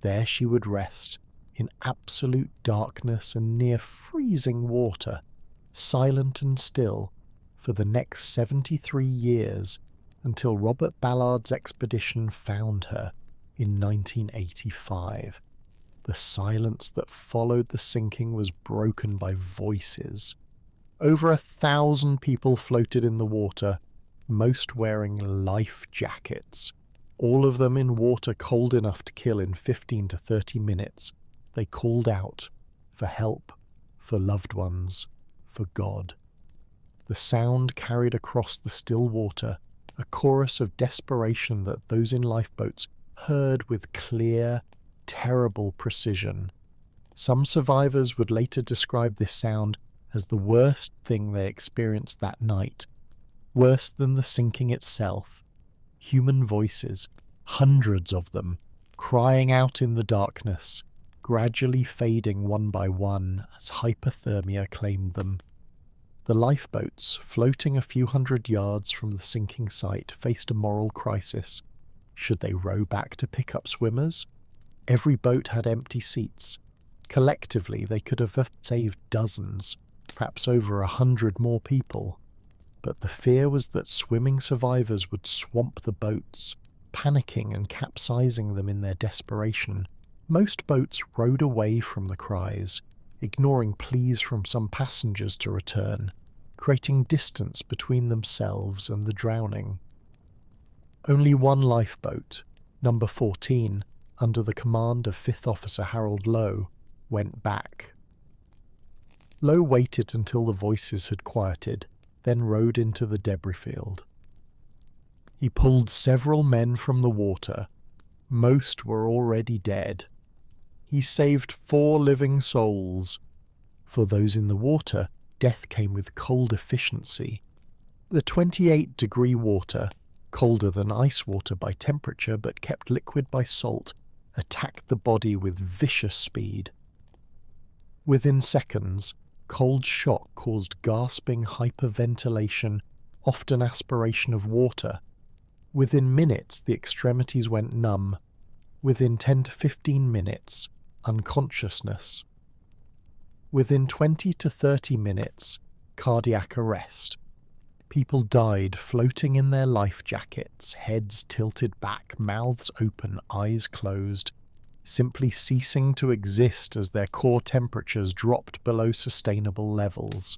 There she would rest, in absolute darkness and near freezing water, silent and still, for the next 73 years, until Robert Ballard's expedition found her in 1985. The silence that followed the sinking was broken by voices. Over 1,000 people floated in the water, most wearing life jackets, all of them in water cold enough to kill in 15 to 30 minutes. They called out for help, for loved ones, for God. The sound carried across the still water, a chorus of desperation that those in lifeboats heard with clear, terrible precision. Some survivors would later describe this sound as the worst thing they experienced that night, worse than the sinking itself. Human voices, hundreds of them, crying out in the darkness, gradually fading one by one as hypothermia claimed them. The lifeboats, floating a few hundred yards from the sinking site, faced a moral crisis. Should they row back to pick up swimmers? Every boat had empty seats. Collectively, they could have saved dozens, perhaps over 100 more people. But the fear was that swimming survivors would swamp the boats, panicking and capsizing them in their desperation. Most boats rowed away from the cries, ignoring pleas from some passengers to return, creating distance between themselves and the drowning. Only one lifeboat, number 14, under the command of 5th Officer Harold Lowe, went back. Lowe waited until the voices had quieted, then rowed into the debris field. He pulled several men from the water. Most were already dead. He saved 4 living souls. For those in the water, death came with cold efficiency. The 28-degree water, colder than ice water by temperature but kept liquid by salt, attacked the body with vicious speed. Within seconds, cold shock caused gasping hyperventilation, often aspiration of water. Within minutes, the extremities went numb. Within 10 to 15 minutes, unconsciousness. Within 20 to 30 minutes, cardiac arrest. People died floating in their life jackets, heads tilted back, mouths open, eyes closed, simply ceasing to exist as their core temperatures dropped below sustainable levels.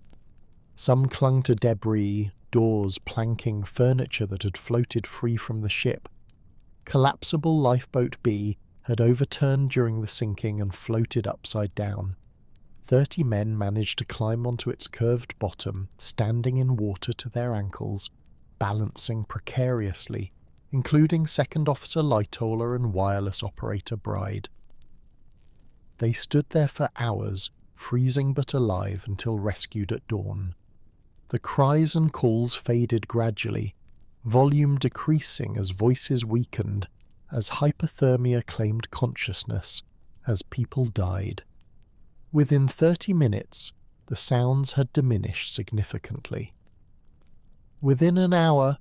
Some clung to debris, doors, planking, furniture that had floated free from the ship. Collapsible Lifeboat B had overturned during the sinking and floated upside down. 30 men managed to climb onto its curved bottom, standing in water to their ankles, balancing precariously, including Second Officer Lightoller and wireless operator Bride. They stood there for hours, freezing but alive until rescued at dawn. The cries and calls faded gradually, volume decreasing as voices weakened, as hypothermia claimed consciousness, as people died. Within 30 minutes, the sounds had diminished significantly. Within an hour,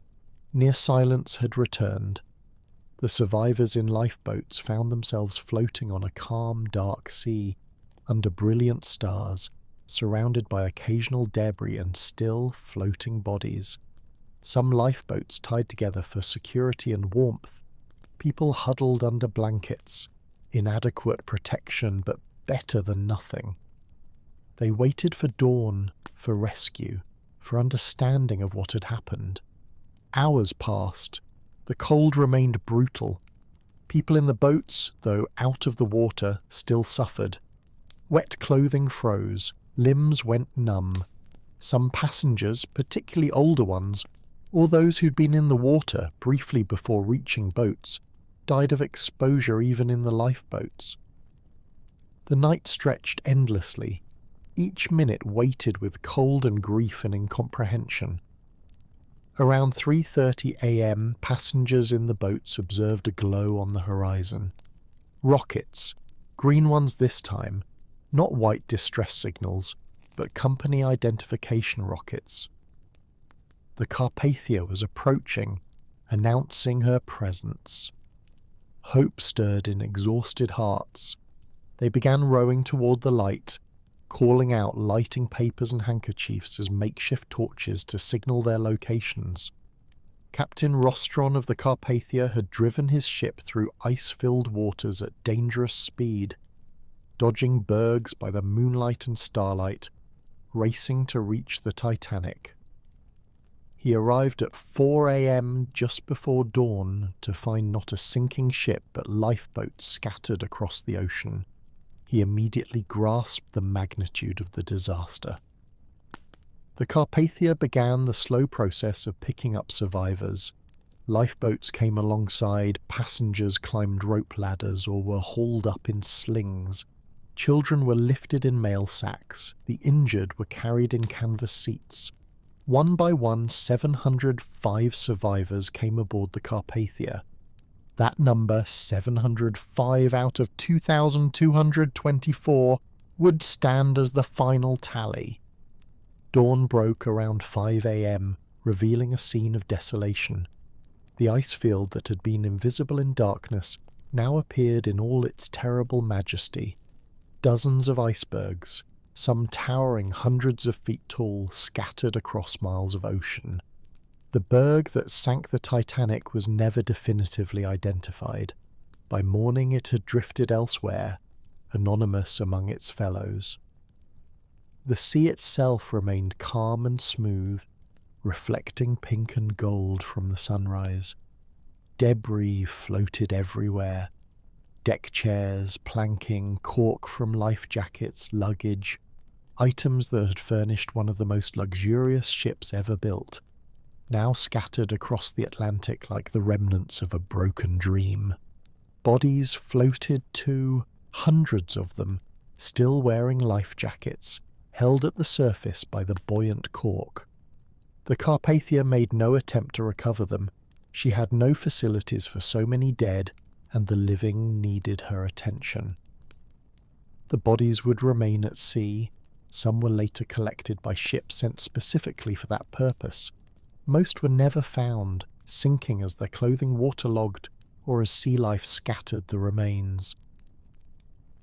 near silence had returned. The survivors in lifeboats found themselves floating on a calm, dark sea, under brilliant stars, surrounded by occasional debris and still floating bodies. Some lifeboats tied together for security and warmth, people huddled under blankets, inadequate protection but better than nothing. They waited for dawn, for rescue, for understanding of what had happened. Hours passed. The cold remained brutal. People in the boats, though out of the water, still suffered. Wet clothing froze, limbs went numb. Some passengers, particularly older ones, or those who'd been in the water briefly before reaching boats, died of exposure even in the lifeboats. The night stretched endlessly. Each minute waited with cold and grief and incomprehension. Around 3:30 a.m., passengers in the boats observed a glow on the horizon. Rockets, green ones this time, not white distress signals, but company identification rockets. The Carpathia was approaching, announcing her presence. Hope stirred in exhausted hearts. They began rowing toward the light, calling out lighting papers and handkerchiefs as makeshift torches to signal their locations. Captain Rostron of the Carpathia had driven his ship through ice-filled waters at dangerous speed, dodging bergs by the moonlight and starlight, racing to reach the Titanic. He arrived at 4 a.m. just before dawn to find not a sinking ship but lifeboats scattered across the ocean. He immediately grasped the magnitude of the disaster. The Carpathia began the slow process of picking up survivors. Lifeboats came alongside, passengers climbed rope ladders or were hauled up in slings. Children were lifted in mail sacks, the injured were carried in canvas seats. One by one, 705 survivors came aboard the Carpathia. That number, 705 out of 2,224, would stand as the final tally. Dawn broke around 5 a.m., revealing a scene of desolation. The ice field that had been invisible in darkness now appeared in all its terrible majesty. Dozens of icebergs, some towering hundreds of feet tall, scattered across miles of ocean. The berg that sank the Titanic was never definitively identified. By morning it had drifted elsewhere, anonymous among its fellows. The sea itself remained calm and smooth, reflecting pink and gold from the sunrise. Debris floated everywhere. Deck chairs, planking, cork from life jackets, luggage, items that had furnished one of the most luxurious ships ever built, now scattered across the Atlantic like the remnants of a broken dream. Bodies floated too, hundreds of them, still wearing life jackets, held at the surface by the buoyant cork. The Carpathia made no attempt to recover them. She had no facilities for so many dead, and the living needed her attention. The bodies would remain at sea. Some were later collected by ships sent specifically for that purpose. Most were never found, sinking as their clothing waterlogged or as sea life scattered the remains.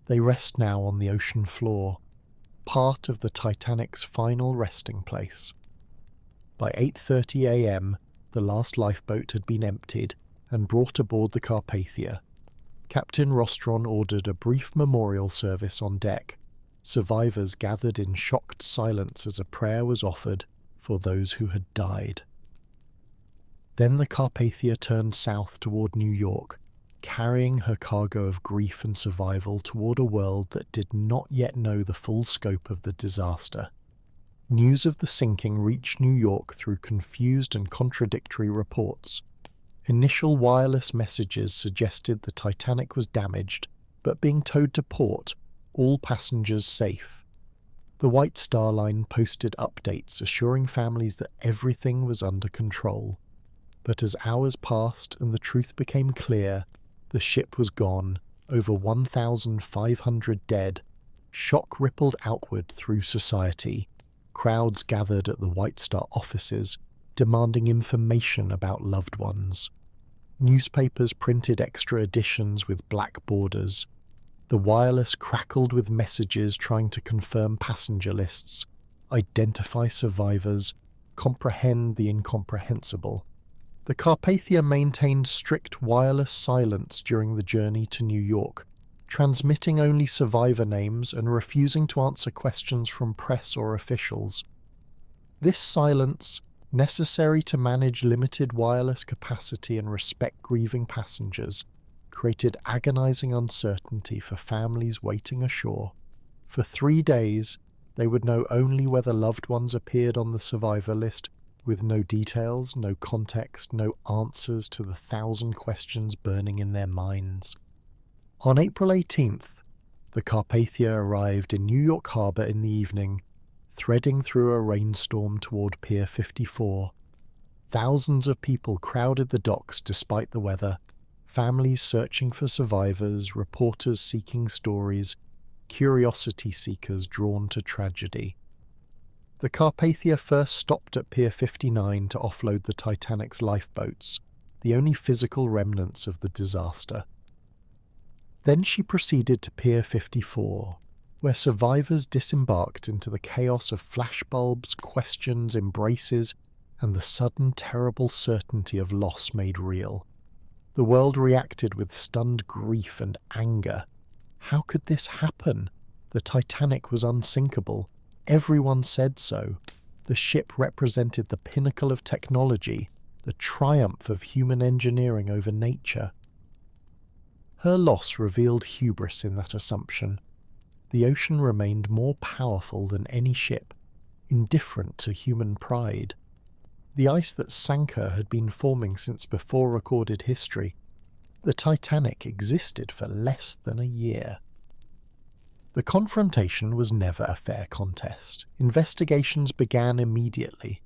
They rest now on the ocean floor, part of the Titanic's final resting place. By 8:30 a.m., the last lifeboat had been emptied and brought aboard the Carpathia. Captain Rostron ordered a brief memorial service on deck. Survivors gathered in shocked silence as a prayer was offered for those who had died. Then the Carpathia turned south toward New York, carrying her cargo of grief and survival toward a world that did not yet know the full scope of the disaster. News of the sinking reached New York through confused and contradictory reports. Initial wireless messages suggested the Titanic was damaged, but being towed to port, all passengers safe. The White Star Line posted updates assuring families that everything was under control. But as hours passed and the truth became clear, the ship was gone, over 1,500 dead. Shock rippled outward through society. Crowds gathered at the White Star offices, demanding information about loved ones. Newspapers printed extra editions with black borders. The wireless crackled with messages trying to confirm passenger lists, identify survivors, comprehend the incomprehensible. The Carpathia maintained strict wireless silence during the journey to New York, transmitting only survivor names and refusing to answer questions from press or officials. This silence, necessary to manage limited wireless capacity and respect grieving passengers, created agonizing uncertainty for families waiting ashore. For 3 days, they would know only whether loved ones appeared on the survivor list, with no details, no context, no answers to the 1,000 questions burning in their minds. On April 18th, the Carpathia arrived in New York Harbor in the evening, threading through a rainstorm toward Pier 54. Thousands of people crowded the docks despite the weather, families searching for survivors, reporters seeking stories, curiosity seekers drawn to tragedy. The Carpathia first stopped at Pier 59 to offload the Titanic's lifeboats, the only physical remnants of the disaster. Then she proceeded to Pier 54, where survivors disembarked into the chaos of flashbulbs, questions, embraces, and the sudden terrible certainty of loss made real. The world reacted with stunned grief and anger. How could this happen? The Titanic was unsinkable. Everyone said so. The ship represented the pinnacle of technology, the triumph of human engineering over nature. Her loss revealed hubris in that assumption. The ocean remained more powerful than any ship, indifferent to human pride. The ice that sank her had been forming since before recorded history. The Titanic existed for less than a year. The confrontation was never a fair contest. Investigations began immediately.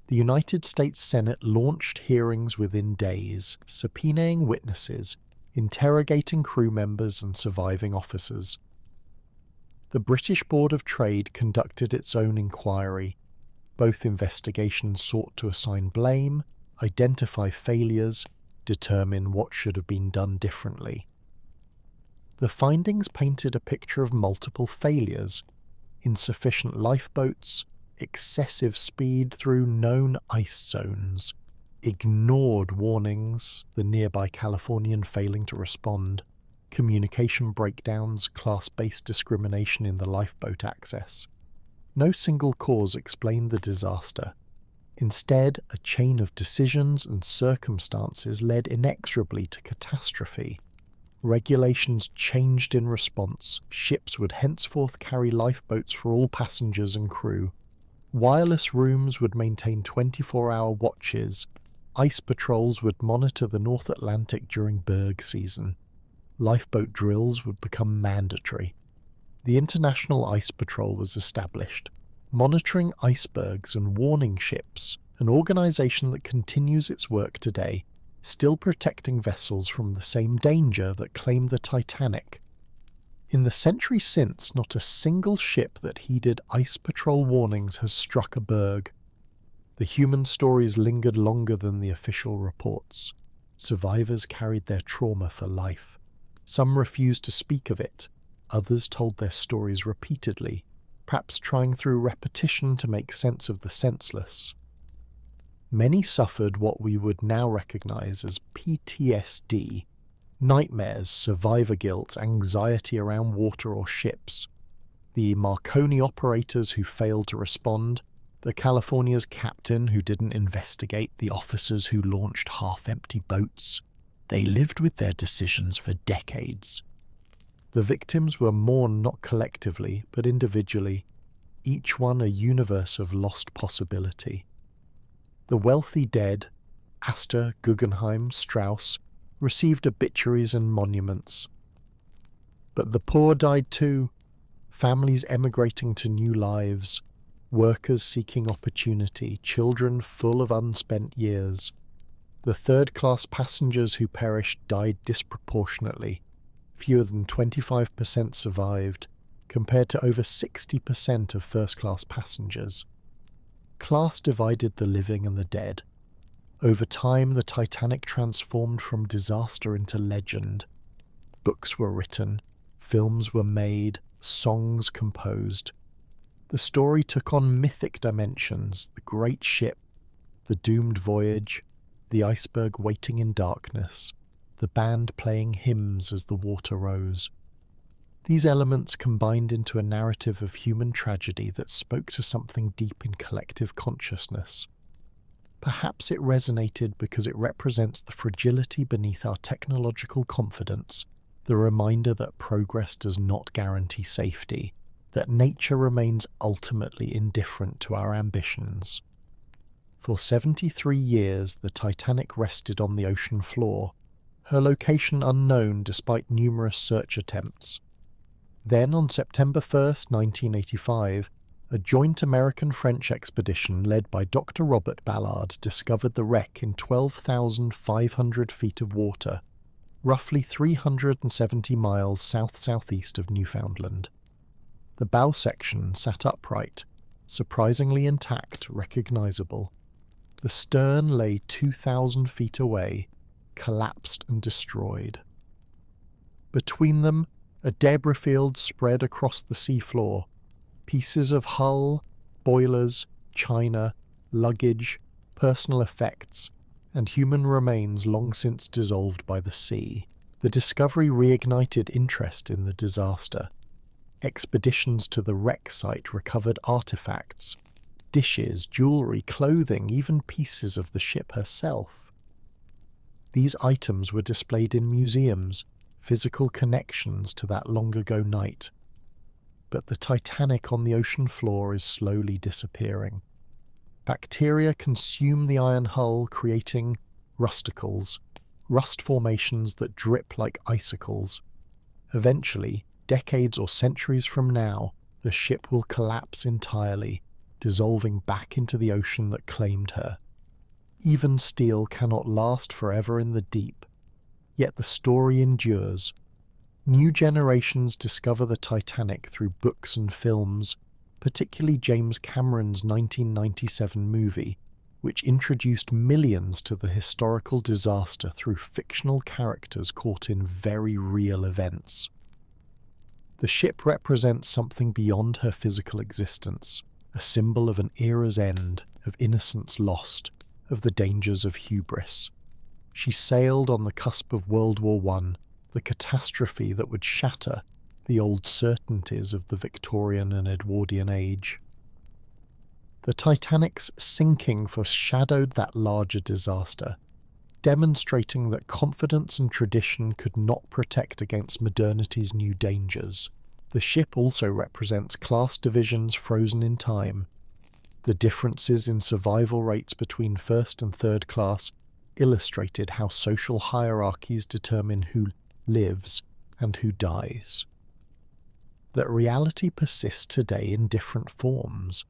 The United States Senate launched hearings within days, subpoenaing witnesses, interrogating crew members and surviving officers. The British Board of Trade conducted its own inquiry. Both investigations sought to assign blame, identify failures, determine what should have been done differently. The findings painted a picture of multiple failures: insufficient lifeboats, excessive speed through known ice zones, ignored warnings, the nearby Californian failing to respond, communication breakdowns, class-based discrimination in the lifeboat access. No single cause explained the disaster. Instead, a chain of decisions and circumstances led inexorably to catastrophe. Regulations changed in response. Ships would henceforth carry lifeboats for all passengers and crew. Wireless rooms would maintain 24-hour watches. Ice patrols would monitor the North Atlantic during berg season. Lifeboat drills would become mandatory. The International Ice Patrol was established, monitoring icebergs and warning ships, an organization that continues its work today, still protecting vessels from the same danger that claimed the Titanic. In the century since, not a single ship that heeded ice patrol warnings has struck a berg. The human stories lingered longer than the official reports. Survivors carried their trauma for life. Some refused to speak of it. Others told their stories repeatedly, perhaps trying through repetition to make sense of the senseless. Many suffered what we would now recognize as PTSD, nightmares, survivor guilt, anxiety around water or ships. The Marconi operators who failed to respond, the California's captain who didn't investigate, the officers who launched half-empty boats. They lived with their decisions for decades. The victims were mourned not collectively, but individually, each one a universe of lost possibility. The wealthy dead, Astor, Guggenheim, Strauss, received obituaries and monuments. But the poor died too. families emigrating to new lives, workers seeking opportunity, children full of unspent years. The third-class passengers who perished died disproportionately. Fewer than 25% survived, compared to over 60% of first-class passengers. Class divided the living and the dead. Over time, the Titanic transformed from disaster into legend. Books were written, films were made, songs composed. The story took on mythic dimensions: the great ship, the doomed voyage, the iceberg waiting in darkness, the band playing hymns as the water rose. These elements combined into a narrative of human tragedy that spoke to something deep in collective consciousness. Perhaps it resonated because it represents the fragility beneath our technological confidence, the reminder that progress does not guarantee safety, that nature remains ultimately indifferent to our ambitions. For 73 years, the Titanic rested on the ocean floor, her location unknown despite numerous search attempts. Then, on September 1st, 1985, a joint American-French expedition led by Dr. Robert Ballard discovered the wreck in 12,500 feet of water, roughly 370 miles south-southeast of Newfoundland. The bow section sat upright, surprisingly intact, recognizable. The stern lay 2,000 feet away, collapsed and destroyed. Between them, a debris field spread across the seafloor. Pieces of hull, boilers, china, luggage, personal effects, and human remains long since dissolved by the sea. The discovery reignited interest in the disaster. Expeditions to the wreck site recovered artifacts, dishes, jewelry, clothing, even pieces of the ship herself. These items were displayed in museums, physical connections to that long-ago night. But the Titanic on the ocean floor is slowly disappearing. Bacteria consume the iron hull, creating rusticles, rust formations that drip like icicles. Eventually, decades or centuries from now, the ship will collapse entirely, dissolving back into the ocean that claimed her. Even steel cannot last forever in the deep, yet the story endures. New generations discover the Titanic through books and films, particularly James Cameron's 1997 movie, which introduced millions to the historical disaster through fictional characters caught in very real events. The ship represents something beyond her physical existence, a symbol of an era's end, of innocence lost, of the dangers of hubris. She sailed on the cusp of World War I, the catastrophe that would shatter the old certainties of the Victorian and Edwardian age. The Titanic's sinking foreshadowed that larger disaster, demonstrating that confidence and tradition could not protect against modernity's new dangers. The ship also represents class divisions frozen in time. The differences in survival rates between first and third class illustrated how social hierarchies determine who lives and who dies. That reality persists today in different forms.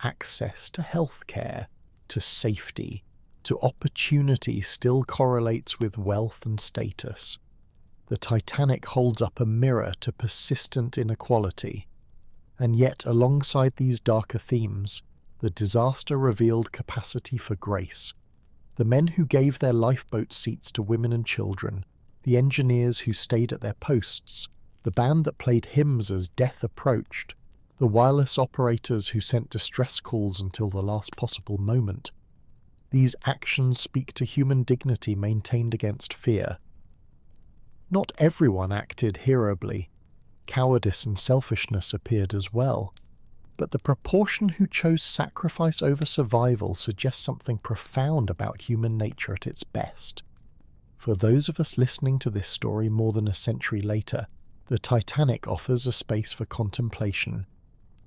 Access to healthcare, to safety, to opportunity still correlates with wealth and status. The Titanic holds up a mirror to persistent inequality. And yet, alongside these darker themes, the disaster revealed capacity for grace. The men who gave their lifeboat seats to women and children, the engineers who stayed at their posts, the band that played hymns as death approached, the wireless operators who sent distress calls until the last possible moment. These actions speak to human dignity maintained against fear. Not everyone acted heroically. Cowardice and selfishness appeared as well. But the proportion who chose sacrifice over survival suggests something profound about human nature at its best. For those of us listening to this story more than a century later, the Titanic offers a space for contemplation.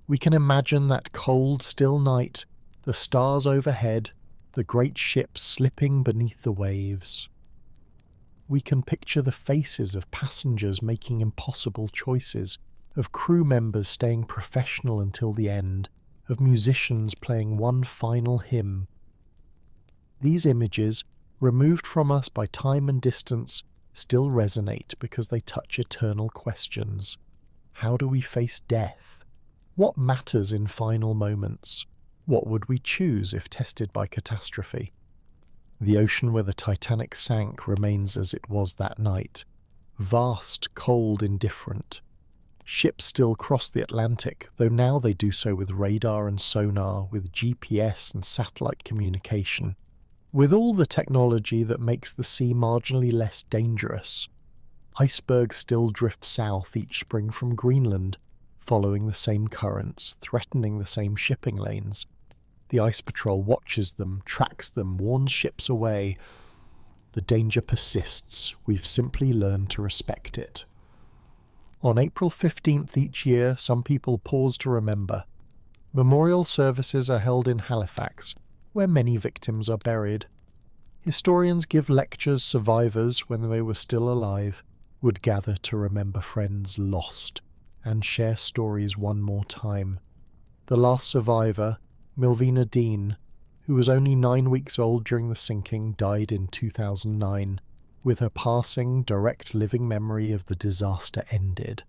We can imagine that cold, still night, the stars overhead, the great ship slipping beneath the waves. We can picture the faces of passengers making impossible choices, of crew members staying professional until the end, of musicians playing one final hymn. These images, removed from us by time and distance, still resonate because they touch eternal questions. How do we face death? What matters in final moments? What would we choose if tested by catastrophe? The ocean where the Titanic sank remains as it was that night. Vast, cold, indifferent. Ships still cross the Atlantic, though now they do so with radar and sonar, with GPS and satellite communication. With all the technology that makes the sea marginally less dangerous, icebergs still drift south each spring from Greenland, following the same currents, threatening the same shipping lanes. The Ice Patrol watches them, tracks them, warns ships away. The danger persists. We've simply learned to respect it. On April 15th each year, some people pause to remember. Memorial services are held in Halifax, where many victims are buried. Historians give lectures. Survivors, when they were still alive, would gather to remember friends lost and share stories one more time. The last survivor, Milvina Dean, who was only 9 weeks old during the sinking, died in 2009, with her passing, direct living memory of the disaster ended.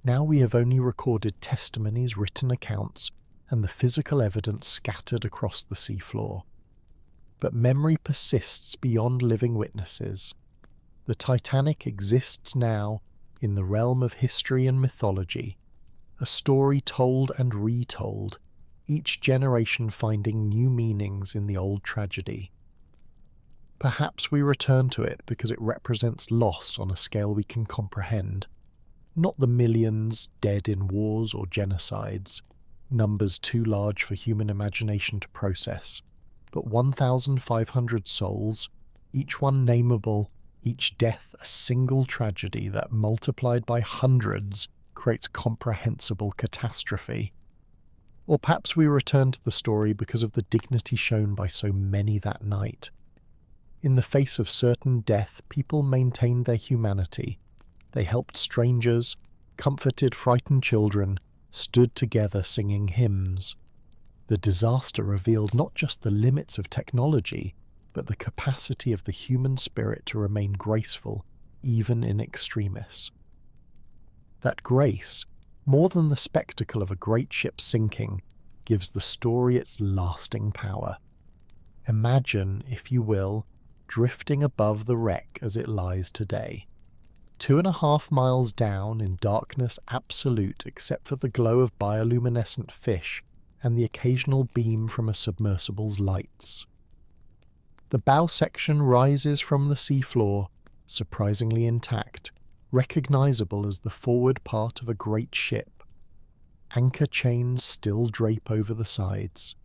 Now we have only recorded testimonies, written accounts, and the physical evidence scattered across the seafloor. But memory persists beyond living witnesses. The Titanic exists now in the realm of history and mythology, a story told and retold, each generation finding new meanings in the old tragedy. Perhaps we return to it because it represents loss on a scale we can comprehend, not the millions dead in wars or genocides, numbers too large for human imagination to process, but 1,500 souls, each one nameable, each death a single tragedy that, multiplied by hundreds, creates comprehensible catastrophe. Or perhaps we return to the story because of the dignity shown by so many that night. In the face of certain death, people maintained their humanity. They helped strangers, comforted frightened children, stood together singing hymns. The disaster revealed not just the limits of technology, but the capacity of the human spirit to remain graceful, even in extremis. That grace, more than the spectacle of a great ship sinking, gives the story its lasting power. Imagine, if you will, drifting above the wreck as it lies today. 2.5 miles down in darkness absolute except for the glow of bioluminescent fish and the occasional beam from a submersible's lights. The bow section rises from the seafloor, surprisingly intact, recognizable as the forward part of a great ship. Anchor chains still drape over the sides.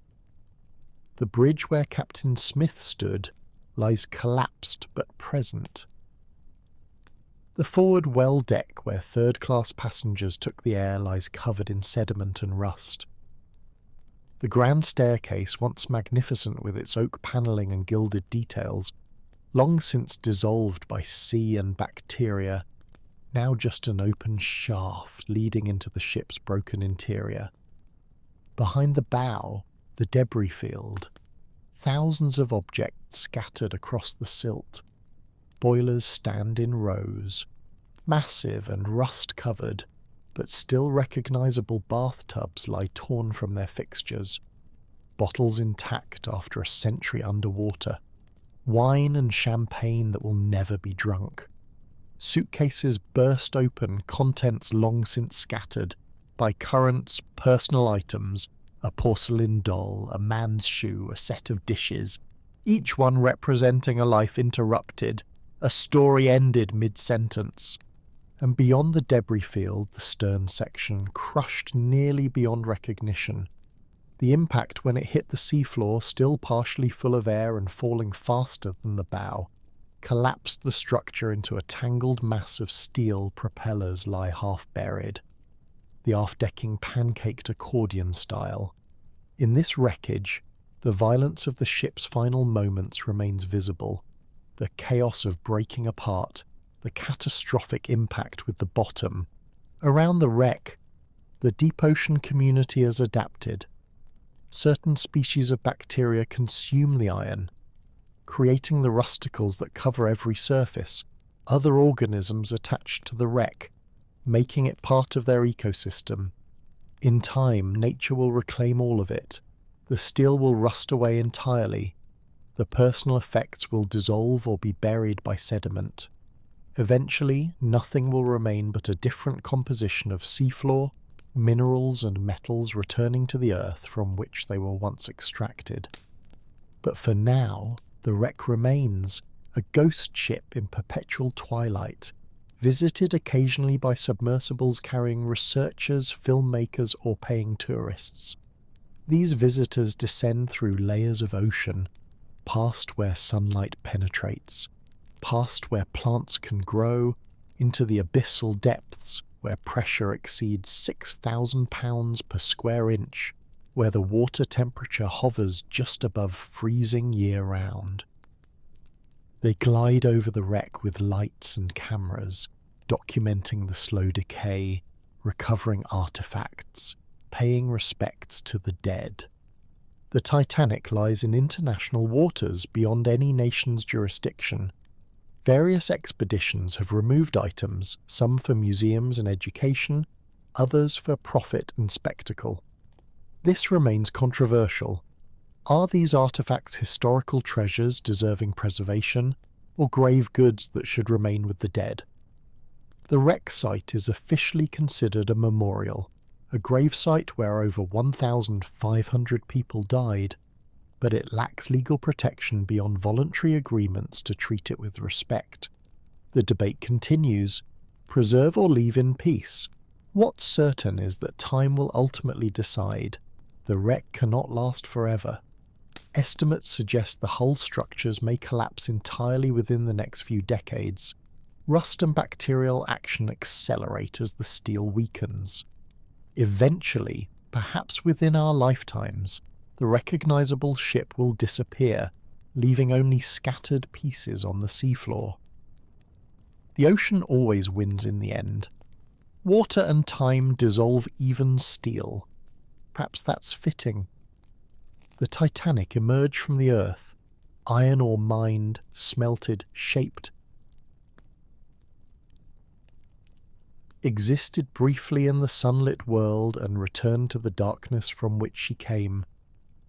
The bridge where Captain Smith stood lies collapsed but present. The forward well deck where third-class passengers took the air lies covered in sediment and rust. The grand staircase, once magnificent with its oak panelling and gilded details, long since dissolved by sea and bacteria, now just an open shaft leading into the ship's broken interior. Behind the bow, the debris field, thousands of objects scattered across the silt. Boilers stand in rows, massive and rust-covered, but still recognizable bathtubs lie torn from their fixtures, bottles intact after a century underwater, wine and champagne that will never be drunk. Suitcases burst open, contents long since scattered, by currents, personal items, a porcelain doll, a man's shoe, a set of dishes, each one representing a life interrupted, a story ended mid-sentence. And beyond the debris field, the stern section, crushed nearly beyond recognition. The impact when it hit the seafloor, still partially full of air and falling faster than the bow, collapsed the structure into a tangled mass of steel. Propellers lie half buried. The aft decking pancaked accordion style. In this wreckage, the violence of the ship's final moments remains visible. The chaos of breaking apart, the catastrophic impact with the bottom, Around the wreck, the deep ocean community has adapted. Certain species of bacteria consume the iron, creating the rusticles that cover every surface. Other organisms attach to the wreck, making it part of their ecosystem. In time, nature will reclaim all of it. The steel will rust away entirely. The personal effects will dissolve or be buried by sediment. Eventually, nothing will remain but a different composition of seafloor, minerals and metals returning to the earth from which they were once extracted. But for now, the wreck remains, a ghost ship in perpetual twilight, visited occasionally by submersibles carrying researchers, filmmakers, or paying tourists. These visitors descend through layers of ocean, past where sunlight penetrates, past where plants can grow, into the abyssal depths where pressure exceeds 6,000 pounds per square inch, where the water temperature hovers just above freezing year-round. They glide over the wreck with lights and cameras, documenting the slow decay, recovering artifacts, paying respects to the dead. The Titanic lies in international waters beyond any nation's jurisdiction. Various expeditions have removed items, some for museums and education, others for profit and spectacle. This remains controversial. Are these artifacts historical treasures deserving preservation, or grave goods that should remain with the dead? The wreck site is officially considered a memorial, a grave site where over 1,500 people died, but it lacks legal protection beyond voluntary agreements to treat it with respect. The debate continues: preserve or leave in peace? What's certain is that time will ultimately decide. The wreck cannot last forever. Estimates suggest the hull structures may collapse entirely within the next few decades. Rust and bacterial action accelerate as the steel weakens. Eventually, perhaps within our lifetimes, the recognizable ship will disappear, leaving only scattered pieces on the seafloor. The ocean always wins in the end. Water and time dissolve even steel. Perhaps that's fitting. The Titanic emerged from the earth, iron ore mined, smelted, shaped. Existed briefly in the sunlit world and returned to the darkness from which she came.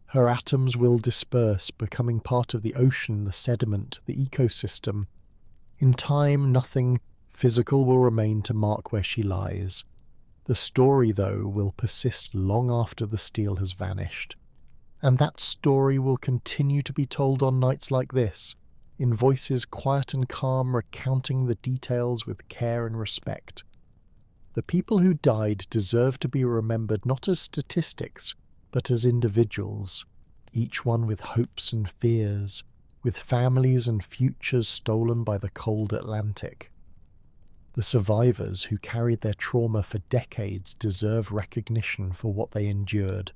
Her atoms will disperse, becoming part of the ocean, the sediment, the ecosystem. In time, nothing physical will remain to mark where she lies. The story, though, will persist long after the steel has vanished. And that story will continue to be told on nights like this, in voices quiet and calm, recounting the details with care and respect. The people who died deserve to be remembered not as statistics, but as individuals, each one with hopes and fears, with families and futures stolen by the cold Atlantic. The survivors who carried their trauma for decades deserve recognition for what they endured.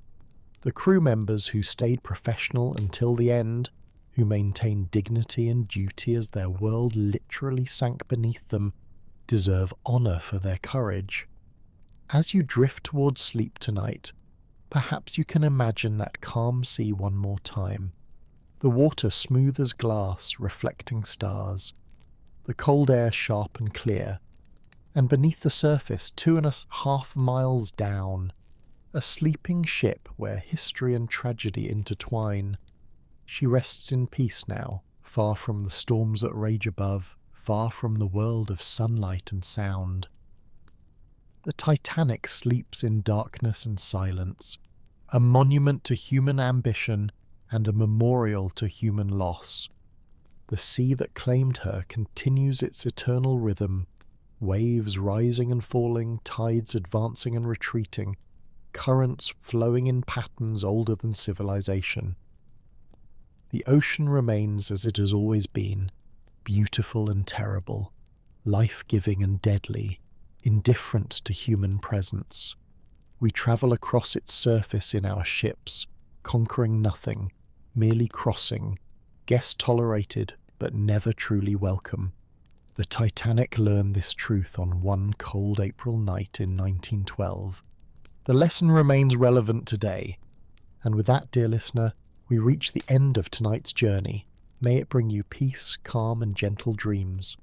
The crew members who stayed professional until the end, who maintained dignity and duty as their world literally sank beneath them, deserve honor for their courage. As you drift towards sleep tonight, perhaps you can imagine that calm sea one more time. The water smooth as glass, reflecting stars. The cold air sharp and clear. And beneath the surface, 2.5 miles down, a sleeping ship where history and tragedy intertwine. She rests in peace now, far from the storms that rage above, far from the world of sunlight and sound. The Titanic sleeps in darkness and silence, a monument to human ambition and a memorial to human loss. The sea that claimed her continues its eternal rhythm, waves rising and falling, tides advancing and retreating, currents flowing in patterns older than civilization. The ocean remains as it has always been, beautiful and terrible, life-giving and deadly, indifferent to human presence. We travel across its surface in our ships, conquering nothing, merely crossing, guest-tolerated but never truly welcome. The Titanic learned this truth on one cold April night in 1912. The lesson remains relevant today. And with that, dear listener, we reach the end of tonight's journey. May it bring you peace, calm, and gentle dreams.